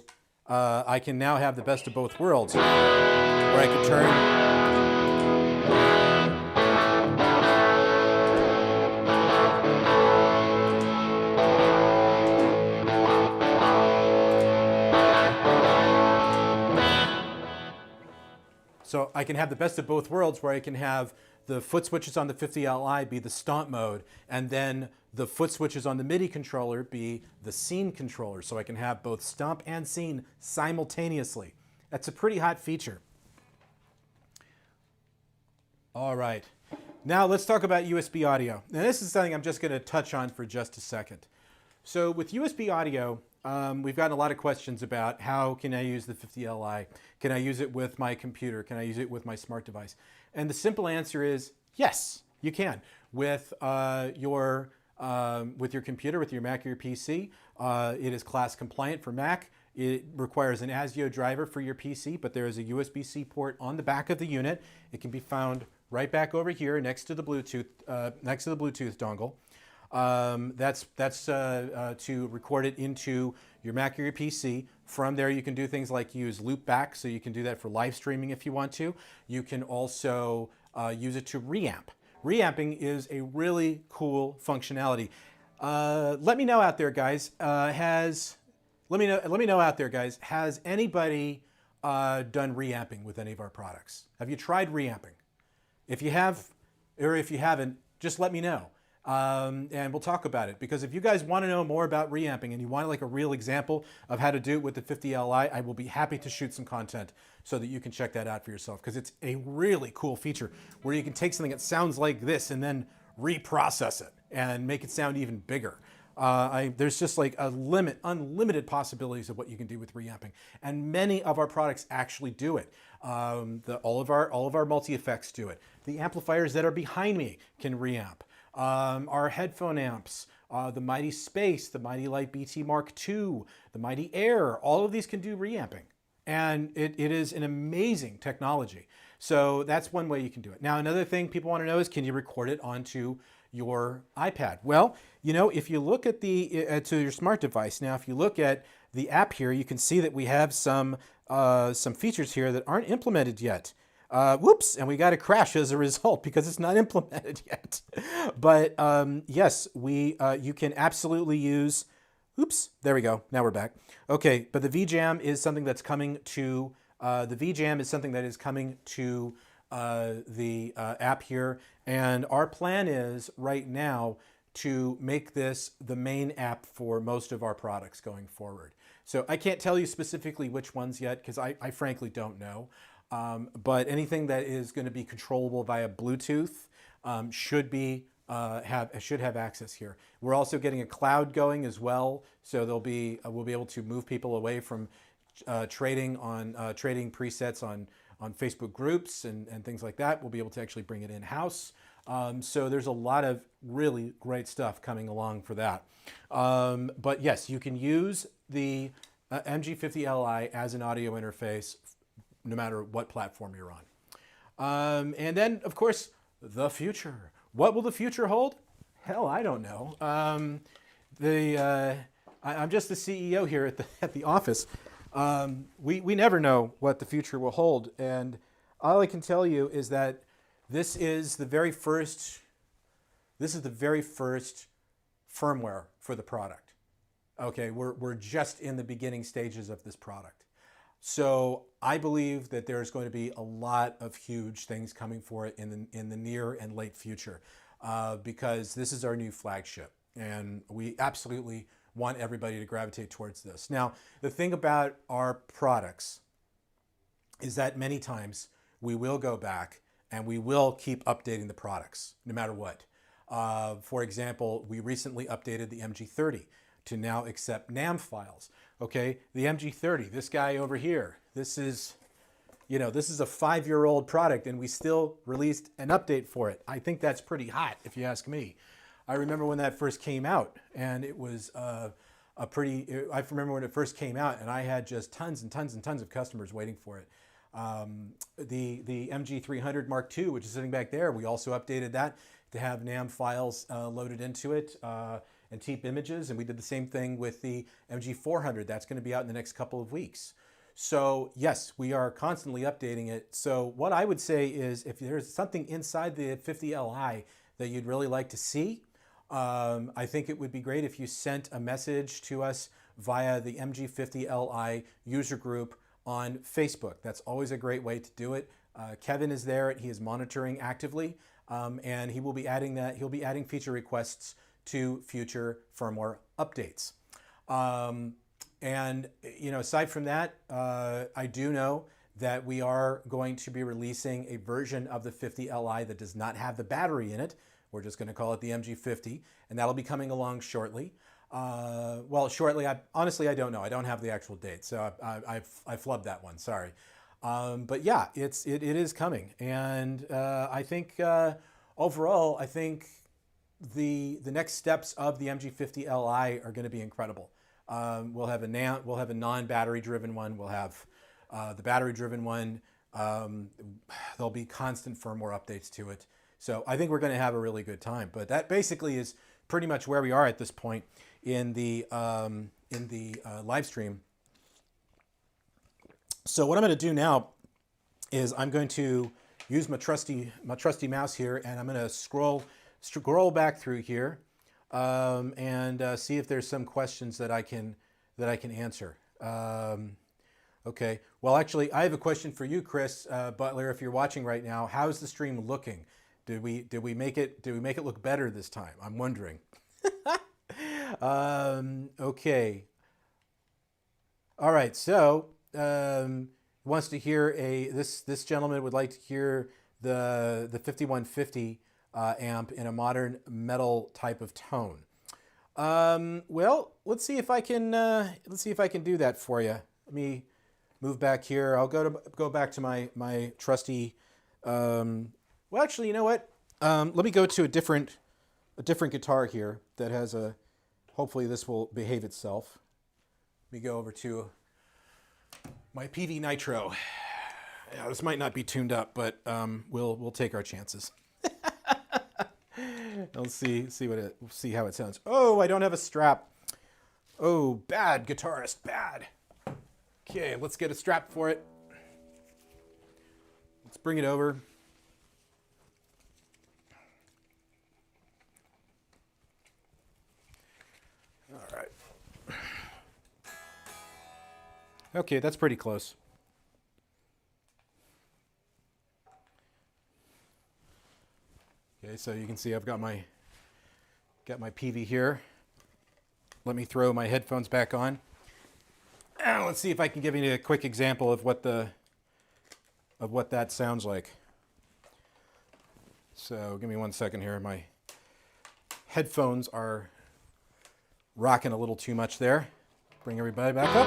I can now have the best of both worlds, where I could turn. So I can have the best of both worlds, where I can have the foot switches on the 50Li be the stomp mode, and then the foot switches on the MIDI controller be the scene controller. So I can have both stomp and scene simultaneously. That's a pretty hot feature. All right, now let's talk about USB audio. Now this is something I'm just going to touch on for just a second. So with USB audio, we've gotten a lot of questions about how can I use the 50Li? Can I use it with my computer? Can I use it with my smart device? And the simple answer is yes, you can. With your computer, with your Mac or your PC, it is class compliant for Mac. It requires an ASIO driver for your PC, but there is a USB-C port on the back of the unit. It can be found right back over here next to the Bluetooth dongle. That's to record it into your Mac or your PC From there, you can do things like use loopback, so you can do that for live streaming if you want to. You can also use it to reamp. Reamping is a really cool functionality. Let me know out there, guys. Let me know out there, guys. Has anybody done reamping with any of our products? Have you tried reamping? If you have, or if you haven't, just let me know. And we'll talk about it, because if you guys want to know more about reamping and you want like a real example of how to do it with the 50Li, I will be happy to shoot some content so that you can check that out for yourself, because it's a really cool feature where you can take something that sounds like this and then reprocess it and make it sound even bigger. There's just like unlimited possibilities of what you can do with reamping, and many of our products actually do it. All of our multi-effects do it. The amplifiers that are behind me can reamp. Our headphone amps, the MIDI Space, the MIDI Light BT Mark II, the MIDI Air, all of these can do reamping. And it is an amazing technology. So that's one way you can do it. Now, another thing people want to know is, can you record it onto your iPad? Well, you know, if you look at to your smart device, now if you look at the app here, you can see that we have some features here that aren't implemented yet. Whoops, and we got a crash as a result because it's not implemented yet. But yes, you can absolutely use, oops, there we go, now we're back. Okay, but the VJam is something that's coming to, the app here. And our plan is right now to make this the main app for most of our products going forward. So I can't tell you specifically which ones yet, because I frankly don't know. But anything that is going to be controllable via Bluetooth should have access here. We're also getting a cloud going as well, so we'll be able to move people away from trading presets on Facebook groups and things like that. We'll be able to actually bring it in-house. So there's a lot of really great stuff coming along for that. But yes, you can use the MG50Li as an audio interface no matter what platform you're on. And then, of course, the future. What will the future hold? Hell, I don't know. I'm just the CEO here at the office. We never know what the future will hold. And all I can tell you is that this is the very first firmware for the product. Okay, we're just in the beginning stages of this product. So I believe that there's going to be a lot of huge things coming for it in the near and late future, because this is our new flagship, and we absolutely want everybody to gravitate towards this. Now, the thing about our products is that many times we will go back and we will keep updating the products no matter what. For example, we recently updated the MG30 to now accept NAM files. Okay, the MG30, this guy over here, this is a 5-year-old product, and we still released an update for it. I think that's pretty hot, if you ask me. I remember when that first came out, and it was I remember when it first came out, and I had just tons and tons and tons of customers waiting for it. The MG300 Mark II, which is sitting back there, we also updated that to have NAM files loaded into it, and TEEP images, and we did the same thing with the MG400. That's going to be out in the next couple of weeks. So yes, we are constantly updating it. So what I would say is, if there's something inside the 50Li that you'd really like to see, I think it would be great if you sent a message to us via the MG50Li user group on Facebook. That's always a great way to do it. Kevin is there. He is monitoring actively, and he will be adding that. He'll be adding feature requests to future firmware updates. And aside from that, I do know that we are going to be releasing a version of the 50Li that does not have the battery in it. We're just going to call it the MG50, and that'll be coming along shortly. Well, shortly, honestly, I don't know. I don't have the actual date, so I flubbed that one, sorry. But yeah, it is coming. And I think overall, I think the next steps of the MG50Li are going to be incredible. We'll have a non-battery driven one. We'll have the battery driven one. There'll be constant firmware updates to it. So I think we're going to have a really good time. But that basically is pretty much where we are at this point in the live stream. So what I'm going to do now is I'm going to use my trusty mouse here, and I'm going to scroll back through here and see if there's some questions that I can answer. Okay. Well, actually, I have a question for you, Chris Butler. If you're watching right now, how's the stream looking? Did we make it look better this time? I'm wondering. Okay. All right. So wants to hear this gentleman would like to hear the 5150 amp in a modern metal type of tone. Well, let's see if I can do that for you. Let me move back here. I'll go back to my trusty. Well, actually, you know what? Let me go to a different guitar here that has a. Hopefully, this will behave itself. Let me go over to my PD Nitro. Yeah, this might not be tuned up, but we'll take our chances. Let's see how it sounds. Oh, I don't have a strap. Oh, bad guitarist, bad. Okay, let's get a strap for it. Let's bring it over. All right. Okay, that's pretty close. Okay, so you can see I've got my PV here. Let me throw my headphones back on. And let's see if I can give you a quick example of what that sounds like. So give me 1 second here. My headphones are rocking a little too much there. Bring everybody back up.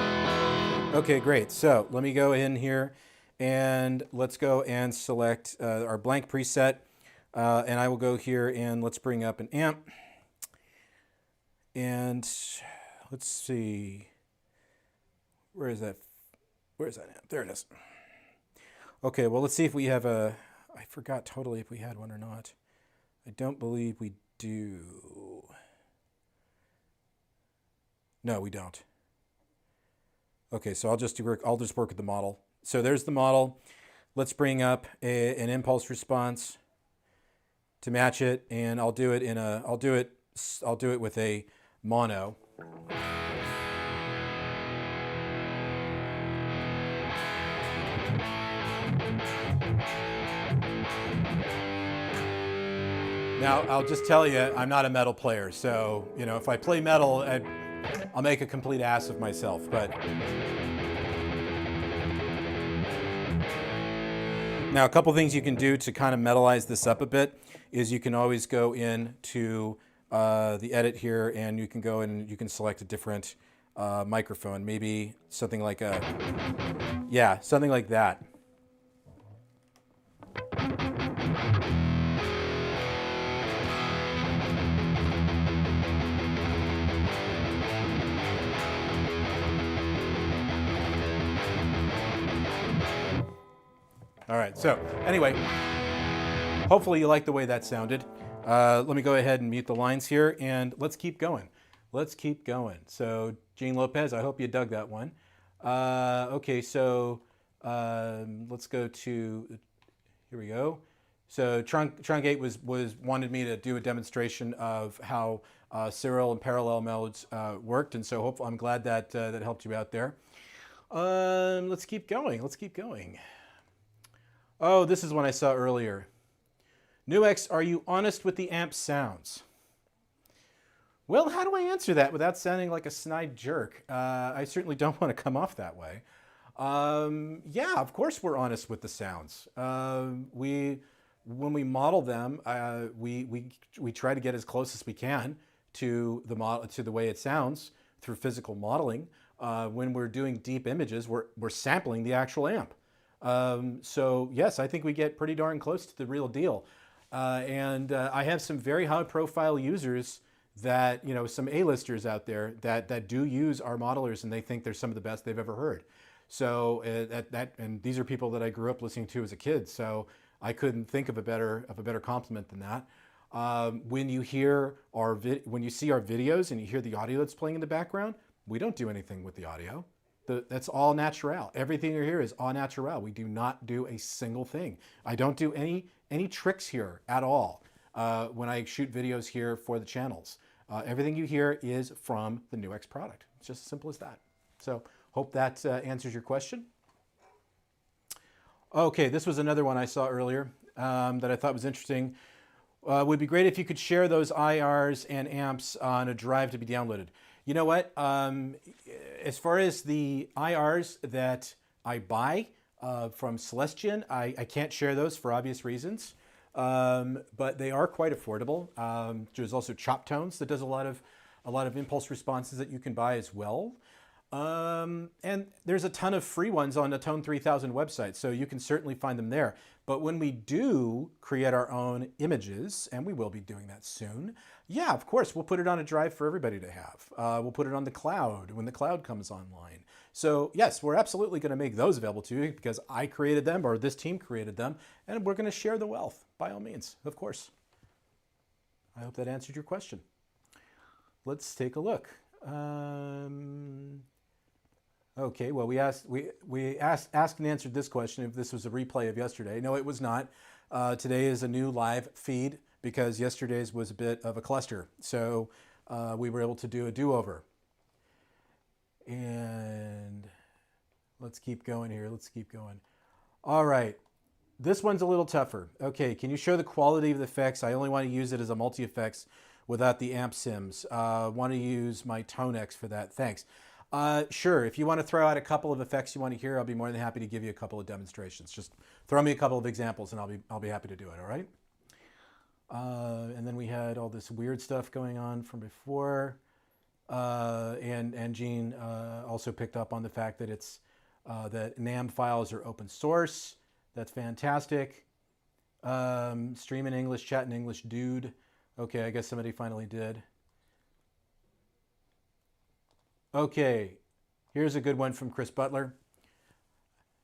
Okay, great. So let me go in here and let's go and select our blank preset. And I will go here and let's bring up an amp. And let's see. Where is that amp? There it is. Okay, well, let's see if we have a... I forgot totally if we had one or not. I don't believe we do. No, we don't. Okay, so I'll just work with the model. So there's the model. Let's bring up an impulse response to match it, and I'll do it with a mono. Now, I'll just tell you, I'm not a metal player, so, you know, if I play metal, I'll make a complete ass of myself, but... Now, a couple things you can do to kind of metalize this up a bit is you can always go into the edit here, and you can go and you can select a different microphone, maybe something like something like that. All right, so anyway, hopefully you like the way that sounded. Let me go ahead and mute the lines here, and let's keep going. Let's keep going. So, Gene Lopez, I hope you dug that one. Okay, so let's go to, here we go. So Truncate wanted me to do a demonstration of how serial and parallel modes worked, and so hopefully I'm glad that that helped you out there. Let's keep going. Let's keep going. Oh, this is one I saw earlier. NUX, are you honest with the amp sounds? Well, how do I answer that without sounding like a snide jerk? I certainly don't want to come off that way. Yeah, of course we're honest with the sounds. When we model them, we try to get as close as we can to the way it sounds through physical modeling. When we're doing deep images, we're sampling the actual amp. So yes, I think we get pretty darn close to the real deal. And I have some very high-profile users that, you know, some A-listers out there that do use our modelers, and they think they're some of the best they've ever heard. So and these are people that I grew up listening to as a kid. So I couldn't think of a better compliment than that. When you hear when you see our videos and you hear the audio that's playing in the background, we don't do anything with the audio. That's all natural. Everything you hear is all natural. We do not do a single thing. I don't do any tricks here at all when I shoot videos here for the channels. Everything you hear is from the NUX product. It's just as simple as that. So hope that answers your question. Okay, this was another one I saw earlier that I thought was interesting. Would be great if you could share those IRs and amps on a drive to be downloaded. You know what? As far as the IRs that I buy from Celestion, I can't share those for obvious reasons, but they are quite affordable. There's also Chop Tones that does a lot of impulse responses that you can buy as well. And there's a ton of free ones on the Tone 3000 website, so you can certainly find them there. But when we do create our own images, and we will be doing that soon, yeah, of course, we'll put it on a drive for everybody to have. We'll put it on the cloud when the cloud comes online. So yes, we're absolutely going to make those available to you because I created them, or this team created them, and we're going to share the wealth, by all means, of course. I hope that answered your question. Let's take a look. Okay, well, we asked and answered this question if this was a replay of yesterday. No, it was not. Today is a new live feed because yesterday's was a bit of a cluster. So we were able to do a do-over. And let's keep going here. Let's keep going. All right. This one's a little tougher. Okay, can you show the quality of the effects? I only want to use it as a multi-effects without the amp sims. Want to use my ToneX for that. Thanks. Sure, if you want to throw out a couple of effects you want to hear, I'll be more than happy to give you a couple of demonstrations. Just throw me a couple of examples and I'll be happy to do it, all right? And then we had all this weird stuff going on from before. And Gene also picked up on the fact that it's that NAM files are open source. That's fantastic. Stream in English, chat in English, dude. Okay, I guess somebody finally did. Okay, here's a good one from Chris Butler.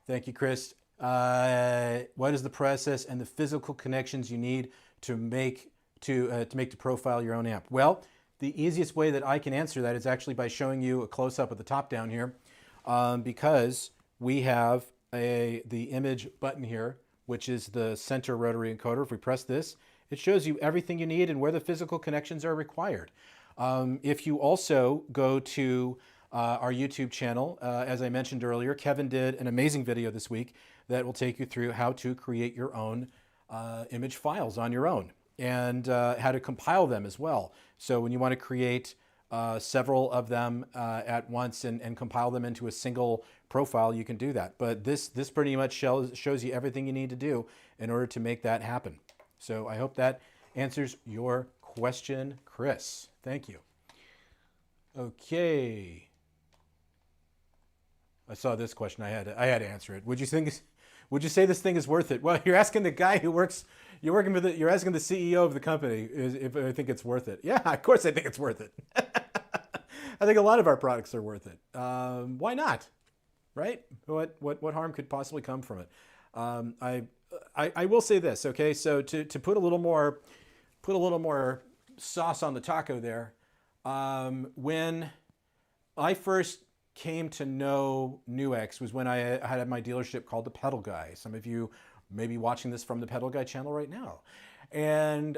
Thank you, Chris. What is the process and the physical connections you need to make to profile your own amp? Well, the easiest way that I can answer that is actually by showing you a close-up of the top down here, because we have the image button here, which is the center rotary encoder. If we press this, it shows you everything you need and where the physical connections are required. If you also go to our YouTube channel, as I mentioned earlier, Kevin did an amazing video this week that will take you through how to create your own image files on your own and how to compile them as well. So when you want to create several of them at once and compile them into a single profile, you can do that. But this pretty much shows you everything you need to do in order to make that happen. So I hope that answers your question, Chris. Thank you. Okay. I saw this question. I had to answer it. Would you say this thing is worth it? Well, you're asking the guy who works. You're asking the CEO of the company if I think it's worth it. Yeah, of course I think it's worth it. I think a lot of our products are worth it. Why not? Right? What harm could possibly come from it? I will say this. Okay, so to put a little more sauce on the taco there. When I first came to know NUX was when I had my dealership called the Pedal Guy. Some of you may be watching this from the Pedal Guy channel right now. And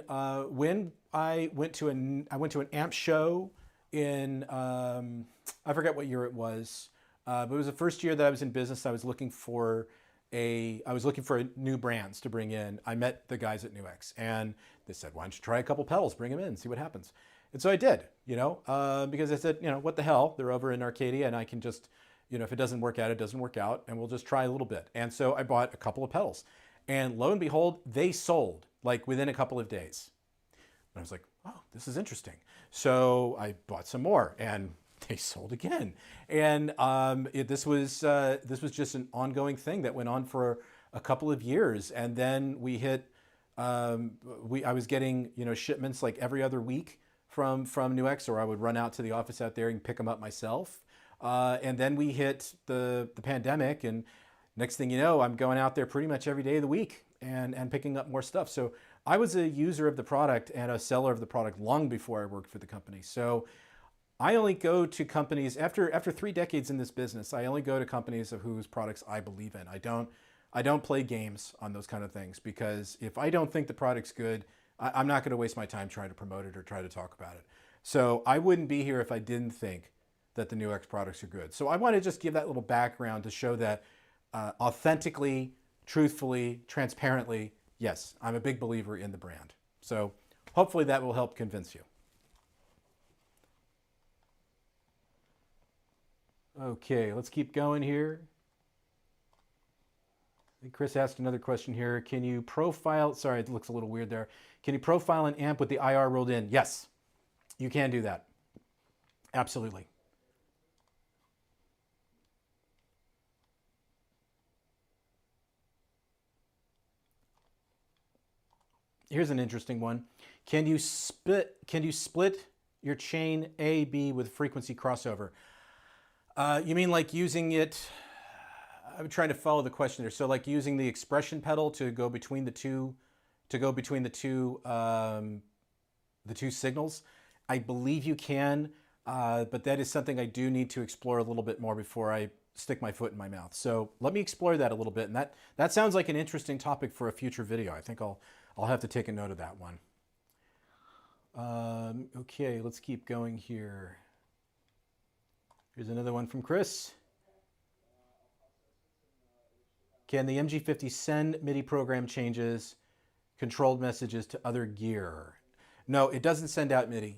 when I went to an amp show in I forget what year it was, but it was the first year that I was in business. I was looking for new brands to bring in. I met the guys at NUX and they said, why don't you try a couple pedals, bring them in, see what happens. And so I did, because I said, what the hell, they're over in Arcadia and I can just, if it doesn't work out, it doesn't work out and we'll just try a little bit. And so I bought a couple of pedals and lo and behold, they sold like within a couple of days. And I was like, oh, this is interesting. So I bought some more and they sold again. And this was just an ongoing thing that went on for a couple of years. And then we hit, I was getting, shipments like every other week from NUX, or I would run out to the office out there and pick them up myself. And then we hit the pandemic, and next thing you know, I'm going out there pretty much every day of the week and picking up more stuff. So I was a user of the product and a seller of the product long before I worked for the company. So I only go to companies after 3 decades in this business. I only go to companies of whose products I believe in. I don't play games on those kind of things, because if I don't think the product's good, I'm not going to waste my time trying to promote it or try to talk about it. So I wouldn't be here if I didn't think that the NUX products are good. So I want to just give that little background to show that authentically, truthfully, transparently, yes, I'm a big believer in the brand. So hopefully that will help convince you. Okay, let's keep going here. Chris asked another question here. Can you profile, sorry, it looks a little weird there. Can you profile an amp with the IR rolled in? Yes, you can do that. Absolutely. Here's an interesting one. Can you split your chain A, B with frequency crossover? You mean like using it, I'm trying to follow the question there. So like using the expression pedal to go between the two, the two signals? I believe you can, but that is something I do need to explore a little bit more before I stick my foot in my mouth. So let me explore that a little bit. And that sounds like an interesting topic for a future video. I think I'll have to take a note of that one. Okay, let's keep going here. Here's another one from Chris. Can the MG50 send MIDI program changes, controlled messages to other gear? No, it doesn't send out MIDI.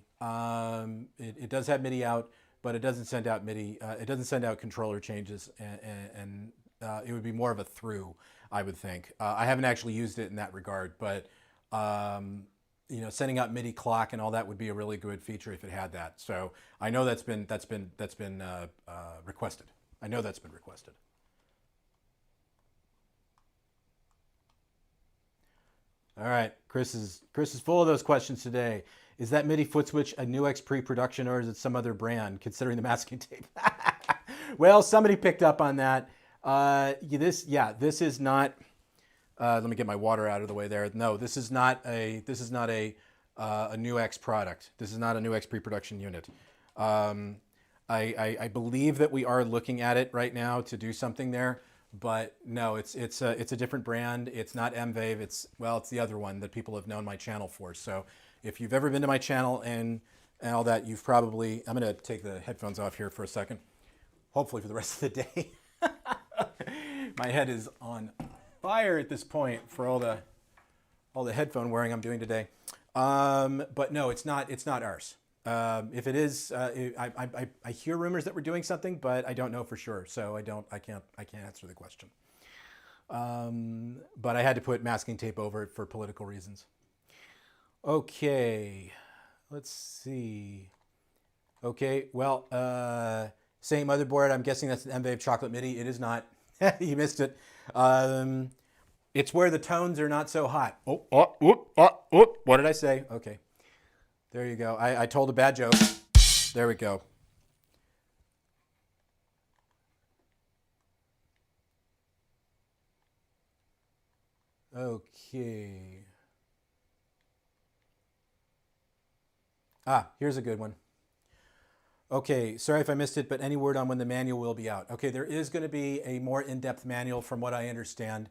It does have MIDI out, but it doesn't send out MIDI. It doesn't send out controller changes, and it would be more of a through, I would think. I haven't actually used it in that regard, but you know, sending out MIDI clock and all that would be a really good feature if it had that. So I know that's been requested. I know that's been requested. All right, Chris is full of those questions today. Is that MIDI foot switch a NUX pre-production, or is it some other brand, considering the masking tape? Well, somebody picked up on that. This is not. Let me get my water out of the way there. No, this is not a NUX product. This is not a NUX pre-production unit. I believe that we are looking at it right now to do something there, but no, it's a different brand. It's not MVAVE. It's the other one that people have known my channel for. So if you've ever been to my channel and all that, you've probably. I'm gonna take the headphones off here for a second. Hopefully for the rest of the day. My head is on fire at this point for all the headphone wearing I'm doing today. But no, it's not ours. If it is, I hear rumors that we're doing something, but I don't know for sure. So I can't answer the question. But I had to put masking tape over it for political reasons. Okay, let's see. Okay, well, same motherboard. I'm guessing that's an MVAVE chocolate MIDI. It is not. You missed it. It's where the tones are not so hot. What did I say? Okay. There you go. I told a bad joke. There we go. Okay. Here's a good one. Okay, sorry if I missed it, but any word on when the manual will be out? Okay, there is going to be a more in-depth manual from what I understand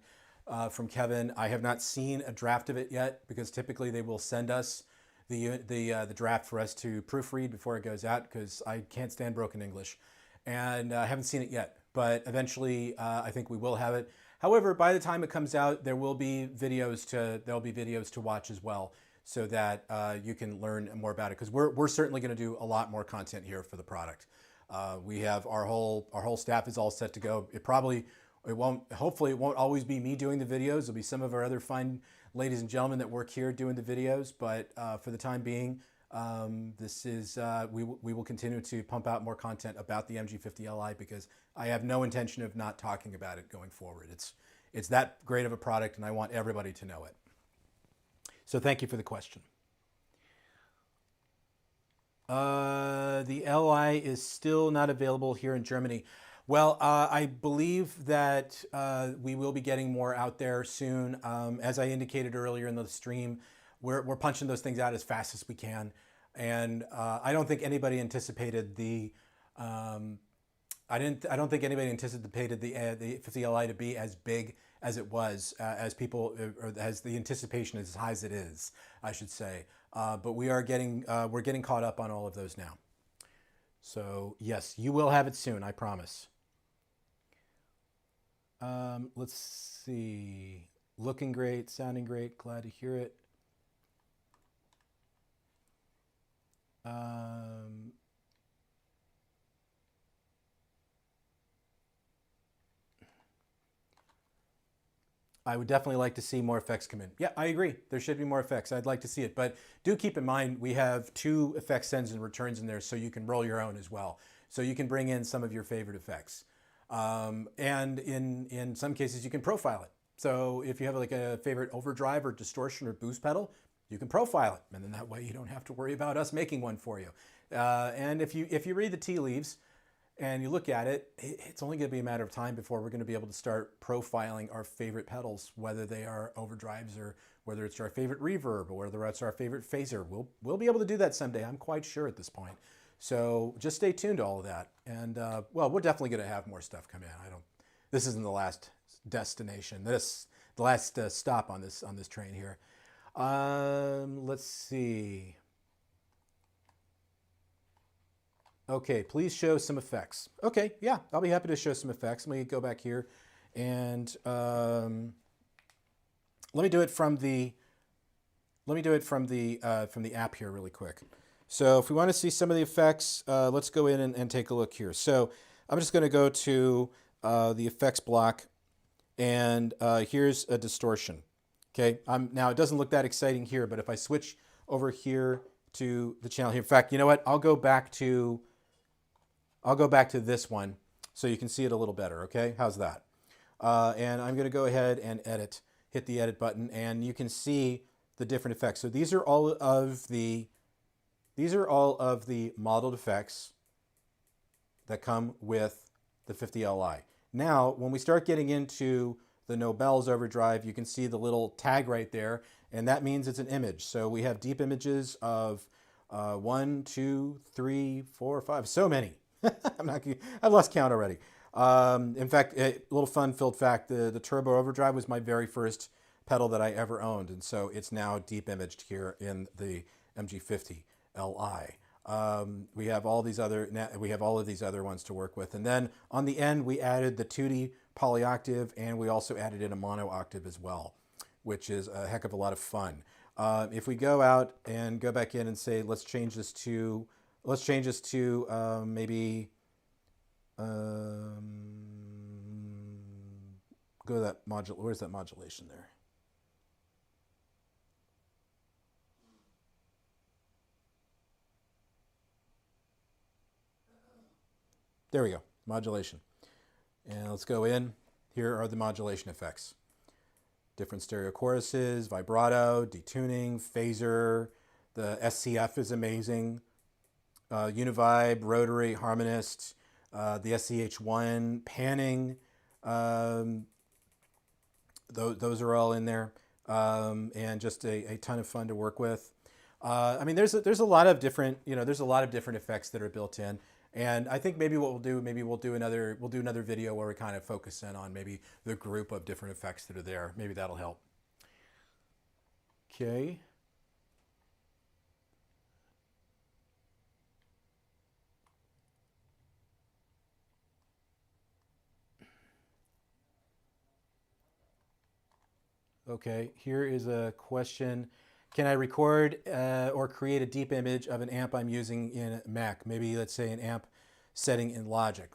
from Kevin. I have not seen a draft of it yet, because typically they will send us the draft for us to proofread before it goes out, because I can't stand broken English. And I haven't seen it yet, but eventually I think we will have it. However, by the time it comes out, there'll be videos to watch as well, so that you can learn more about it, because we're certainly going to do a lot more content here for the product. We have our whole staff is all set to go. Hopefully it won't always be me doing the videos. It'll be some of our other fine ladies and gentlemen that work here doing the videos, but for the time being, we will continue to pump out more content about the MG50Li, because I have no intention of not talking about it going forward. It's that great of a product, and I want everybody to know it. So thank you for the question. The Li is still not available here in Germany. Well, I believe that we will be getting more out there soon. As I indicated earlier in the stream, we're punching those things out as fast as we can. And I don't think anybody anticipated the I don't think anybody anticipated the 50Li to be as big as it was, as people, or as the anticipation is as high as it is, I should say. But we're getting caught up on all of those now. So yes, you will have it soon, I promise. Let's see. Looking great, sounding great. Glad to hear it. I would definitely like to see more effects come in. Yeah, I agree. There should be more effects. I'd like to see it. But do keep in mind, we have 2 effect sends and returns in there, so you can roll your own as well. So you can bring in some of your favorite effects. And in some cases, you can profile it. So if you have like a favorite overdrive or distortion or boost pedal, you can profile it. And then that way you don't have to worry about us making one for you. And if you read the tea leaves, and you look at it, it's only going to be a matter of time before we're going to be able to start profiling our favorite pedals, whether they are overdrives or whether it's our favorite reverb or whether it's our favorite phaser. We'll be able to do that someday, I'm quite sure at this point. So just stay tuned to all of that. And well, we're definitely going to have more stuff come in. This isn't the last destination. The last stop on this train here. Let's see. Okay, please show some effects. Okay, yeah, I'll be happy to show some effects. Let me go back here and let me do it from the app here really quick. So if we want to see some of the effects, let's go in and take a look here. So I'm just going to go to the effects block, and here's a distortion. Okay, now it doesn't look that exciting here, but if I switch over here to the channel here, in fact, you know what? I'll go back to this one so you can see it a little better, okay? How's that? And I'm going to go ahead and hit the edit button, and you can see the different effects. So these are all of the modeled effects that come with the 50Li. Now, when we start getting into the no bells overdrive, you can see the little tag right there, and that means it's an image. So we have deep images of 1, 2, 3, 4, 5, so many. I've lost count already. In fact, a little fun-filled fact, the Turbo Overdrive was my very first pedal that I ever owned, and so it's now deep imaged here in the MG50Li. We have all of these other ones to work with, and then on the end we added the 2D polyoctave, and we also added in a mono octave as well, which is a heck of a lot of fun. If we go out and go back in and say, let's change this to maybe go to that where's that modulation there? There we go, modulation. And let's go in. Here are the modulation effects. Different stereo choruses, vibrato, detuning, phaser. The SCF is amazing. Univibe, rotary, harmonist, the SCH1, panning. Those are all in there, and just a ton of fun to work with. I mean, there's a lot of different effects that are built in. And I think maybe what we'll do, we'll do another video where we kind of focus in on maybe the group of different effects that are there. Maybe that'll help. Okay. Okay, here is a question. Can I record or create a deep image of an amp I'm using in Mac? Maybe let's say an amp setting in Logic.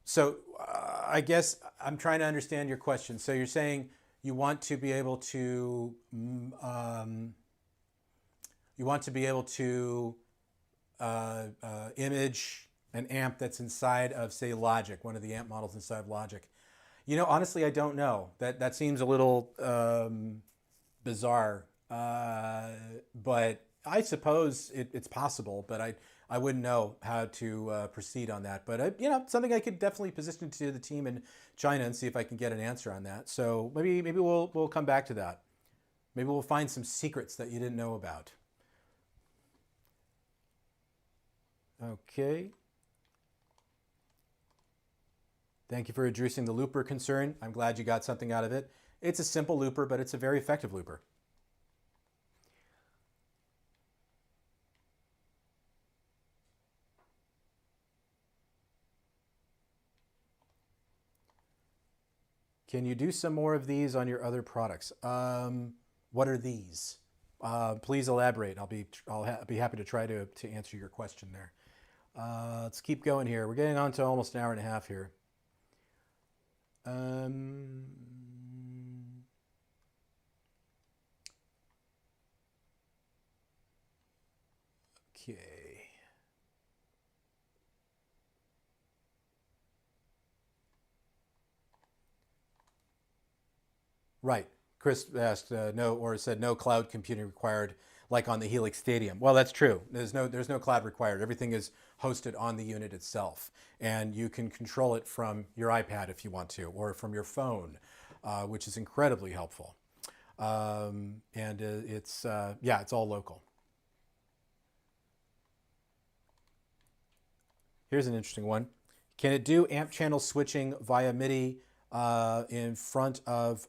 So I guess I'm trying to understand your question. So you're saying you want to be able to image an amp that's inside of, say, Logic, one of the amp models inside of Logic. You know, honestly, I don't know. That seems a little bizarre. But I suppose it's possible, but I wouldn't know how to proceed on that. But something I could definitely position to the team in China and see if I can get an answer on that. So maybe we'll come back to that. Maybe we'll find some secrets that you didn't know about. Okay. Thank you for addressing the looper concern. I'm glad you got something out of it. It's a simple looper, but it's a very effective looper. Can you do some more of these on your other products? What are these? Please elaborate. I'll be happy to try to answer your question there. Let's keep going here. We're getting on to almost an hour and a half here. Okay. Right. Chris asked no, or said no cloud computing required, like on the Helix Stadium. Well, that's true. There's no cloud required. Everything is hosted on the unit itself, and you can control it from your iPad if you want to, or from your phone, which is incredibly helpful. It's yeah, it's all local. Here's an interesting one. Can it do amp channel switching via MIDI in front of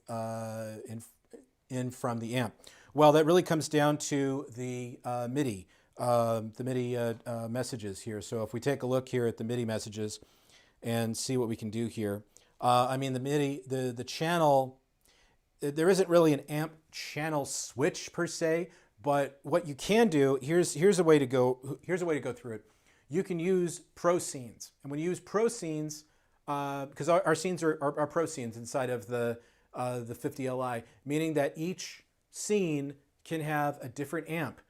in from the amp? Well, that really comes down to the MIDI messages here. So if we take a look here at the MIDI messages and see what we can do here, I mean the MIDI the channel. There isn't really an amp channel switch per se, but what you can do here's a way to go. Here's a way to go through it. You can use pro scenes, and when you use pro scenes, because our scenes are pro scenes inside of the 50Li, meaning that each scene can have a different amp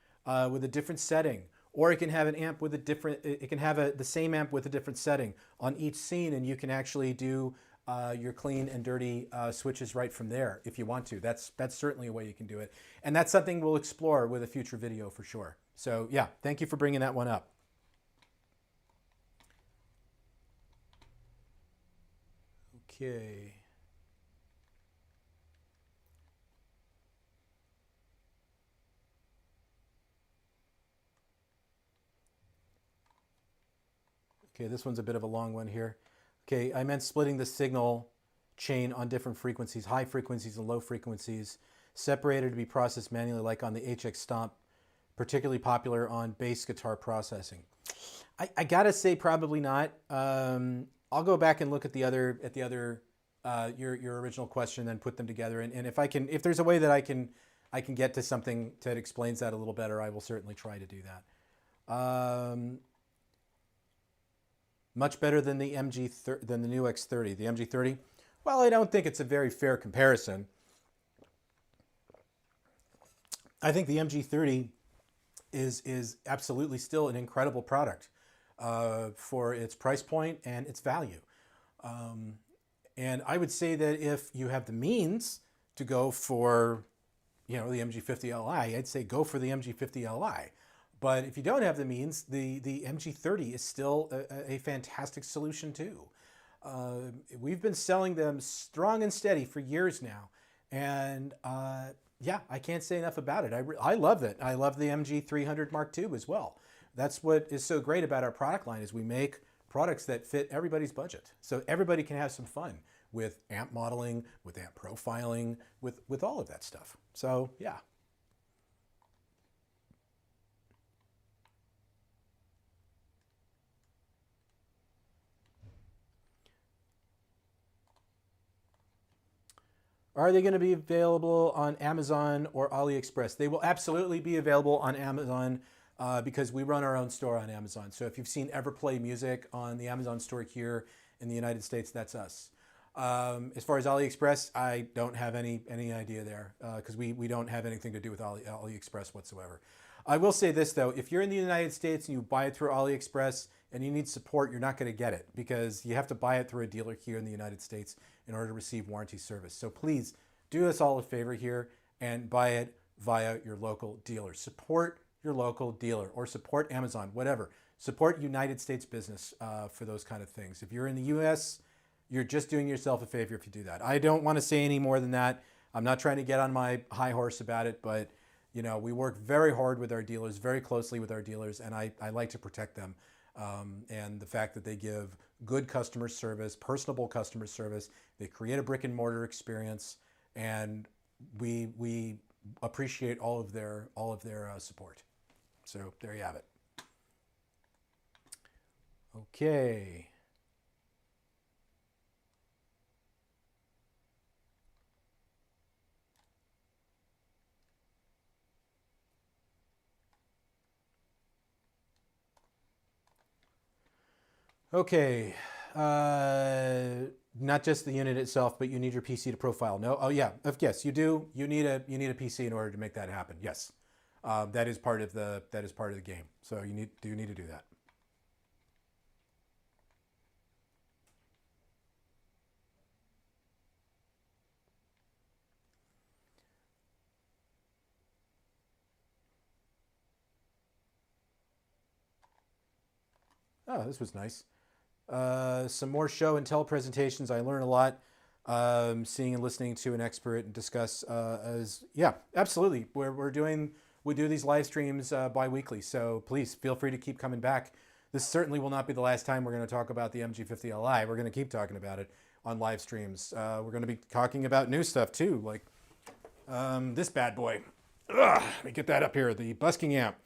with a different setting, or it can have an amp with a different. It can have the same amp with a different setting on each scene, and you can actually do your clean and dirty switches right from there if you want to. That's certainly a way you can do it, and that's something we'll explore with a future video for sure. So yeah, thank you for bringing that one up. Okay. Okay, this one's a bit of a long one here. Okay, I meant splitting the signal chain on different frequencies, high frequencies and low frequencies, separated to be processed manually like on the HX Stomp, particularly popular on bass guitar processing. I gotta say probably not. I'll go back and look at the other your original question, and then put them together. And if there's a way that I can get to something that explains that a little better, I will certainly try to do that. Much better than the than the NUX 30. The MG30. Well, I don't think it's a very fair comparison. I think the MG30 is absolutely still an incredible product for its price point and its value. And I would say that if you have the means to go for, the MG50Li, I'd say go for the MG50Li. But if you don't have the means, the MG30 is still a fantastic solution too. We've been selling them strong and steady for years now. And yeah, I can't say enough about it. I love it. I love the MG300 Mark II as well. That's what is so great about our product line, is we make products that fit everybody's budget. So everybody can have some fun with amp modeling, with amp profiling, with all of that stuff. So yeah. Are they going to be available on Amazon or AliExpress? They will absolutely be available on Amazon because we run our own store on Amazon. So if you've seen Everplay Music on the Amazon store here in the United States, that's us. As far as AliExpress, I don't have any idea there because we don't have anything to do with AliExpress whatsoever. I will say this though, if you're in the United States and you buy it through AliExpress and you need support, you're not going to get it because you have to buy it through a dealer here in the United States in order to receive warranty service. So please do us all a favor here and buy it via your local dealer. Support your local dealer or support Amazon, whatever. Support United States business for those kind of things. If you're in the US, you're just doing yourself a favor if you do that. I don't want to say any more than that. I'm not trying to get on my high horse about it, but we work very hard with our dealers, very closely with our dealers, and I like to protect them And the fact that they give good customer service, personable customer service, they create a brick and mortar experience, and we appreciate all of their support. So there you have it. Okay. Okay, not just the unit itself, but you need your PC to profile. No, oh yeah, yes, you do. You need a PC in order to make that happen. Yes, that is part of the game. So you need to do that. Oh, this was nice. Some more show and tell presentations. I learn a lot, seeing and listening to an expert and discuss. Yeah, absolutely. We do these live streams bi-weekly, so please feel free to keep coming back. This certainly will not be the last time we're going to talk about the MG50Li. We're going to keep talking about it on live streams. We're going to be talking about new stuff too, like this bad boy. Ugh, let me get that up here. The busking amp.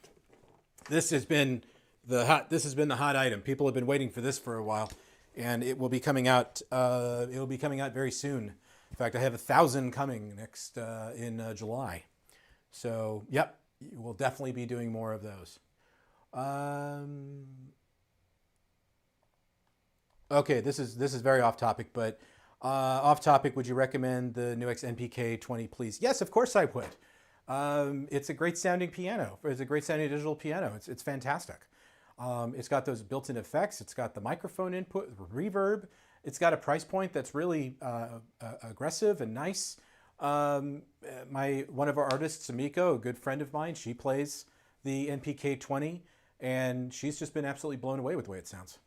This has been the hot item. People have been waiting for this for a while, and it will be coming out. It will be coming out very soon. In fact, I have 1,000 coming next in July. So, yep, we'll definitely be doing more of those. Okay, this is very off topic, but off topic. Would you recommend the NUX NPK20, please? Yes, of course I would. It's a great sounding piano. It's a great sounding digital piano. It's fantastic. It's got those built-in effects. It's got the microphone input, reverb. It's got a price point that's really aggressive and nice. One of our artists, Amiko, a good friend of mine, she plays the NPK20, and she's just been absolutely blown away with the way it sounds.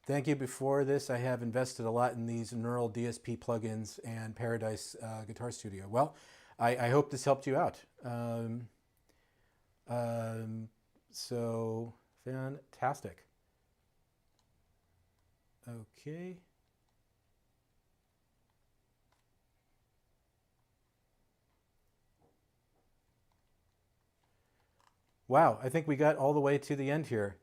Thank you. Before this, I have invested a lot in these Neural DSP plugins and Paradise Guitar Studio. Well, I hope this helped you out. So, fantastic. Okay. Wow, I think we got all the way to the end here.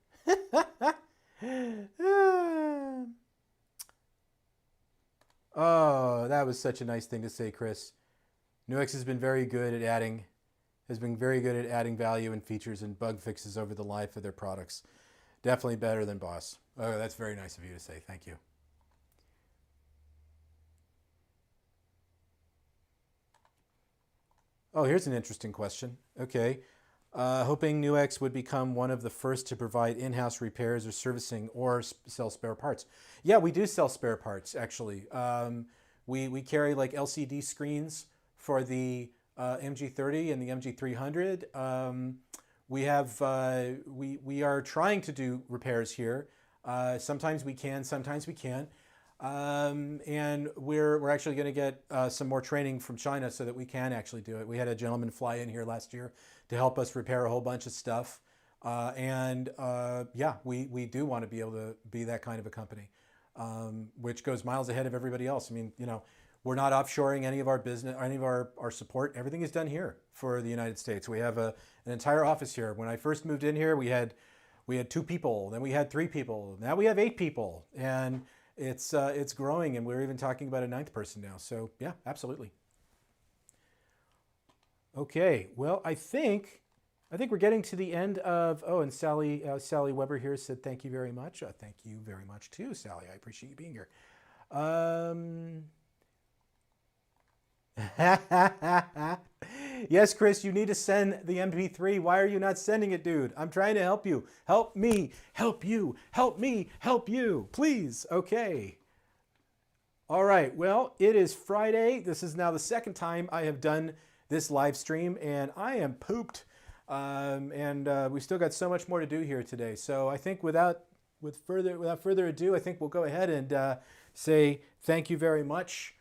Oh, that was such a nice thing to say, Chris. NUX has been very good at adding value and features and bug fixes over the life of their products. Definitely better than Boss. Oh, that's very nice of you to say. Thank you. Oh, here's an interesting question. Okay. Hoping NUX would become one of the first to provide in-house repairs or servicing or sell spare parts. Yeah, we do sell spare parts, actually. We carry like LCD screens for the MG30 and the MG300. We are trying to do repairs here. Sometimes we can, sometimes we can't. And we're actually going to get some more training from China so that we can actually do it. We had a gentleman fly in here last year to help us repair a whole bunch of stuff. Yeah, we do want to be able to be that kind of a company, which goes miles ahead of everybody else. I mean, you know, we're not offshoring any of our business, or any of our support. Everything is done here for the United States. We have an entire office here. When I first moved in here, we had 2 people, then we had 3 people. Now we have 8 people, and it's growing, and we're even talking about a 9th person now. So yeah, absolutely. Okay, well, I think we're getting to the end of. Oh, and Sally Weber here said thank you very much. Thank you very much too, Sally. I appreciate you being here. Yes, Chris, you need to send the MP3. Why are you not sending it, dude? I'm trying to help you. Help me. Help you. Help me. Help you. Please. Okay. All right. Well, it is Friday. This is now the 2nd time I have done this live stream, and I am pooped. We still got so much more to do here today. So I think without further ado, I think we'll go ahead and say thank you very much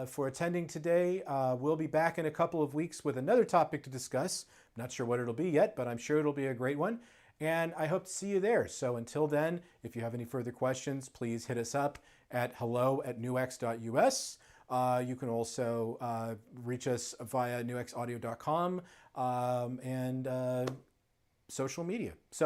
for attending today. We'll be back in a couple of weeks with another topic to discuss. I'm not sure what it'll be yet, but I'm sure it'll be a great one. And I hope to see you there. So until then, if you have any further questions, please hit us up at hello@nux.us. You can also reach us via nuxaudio.com and social media. So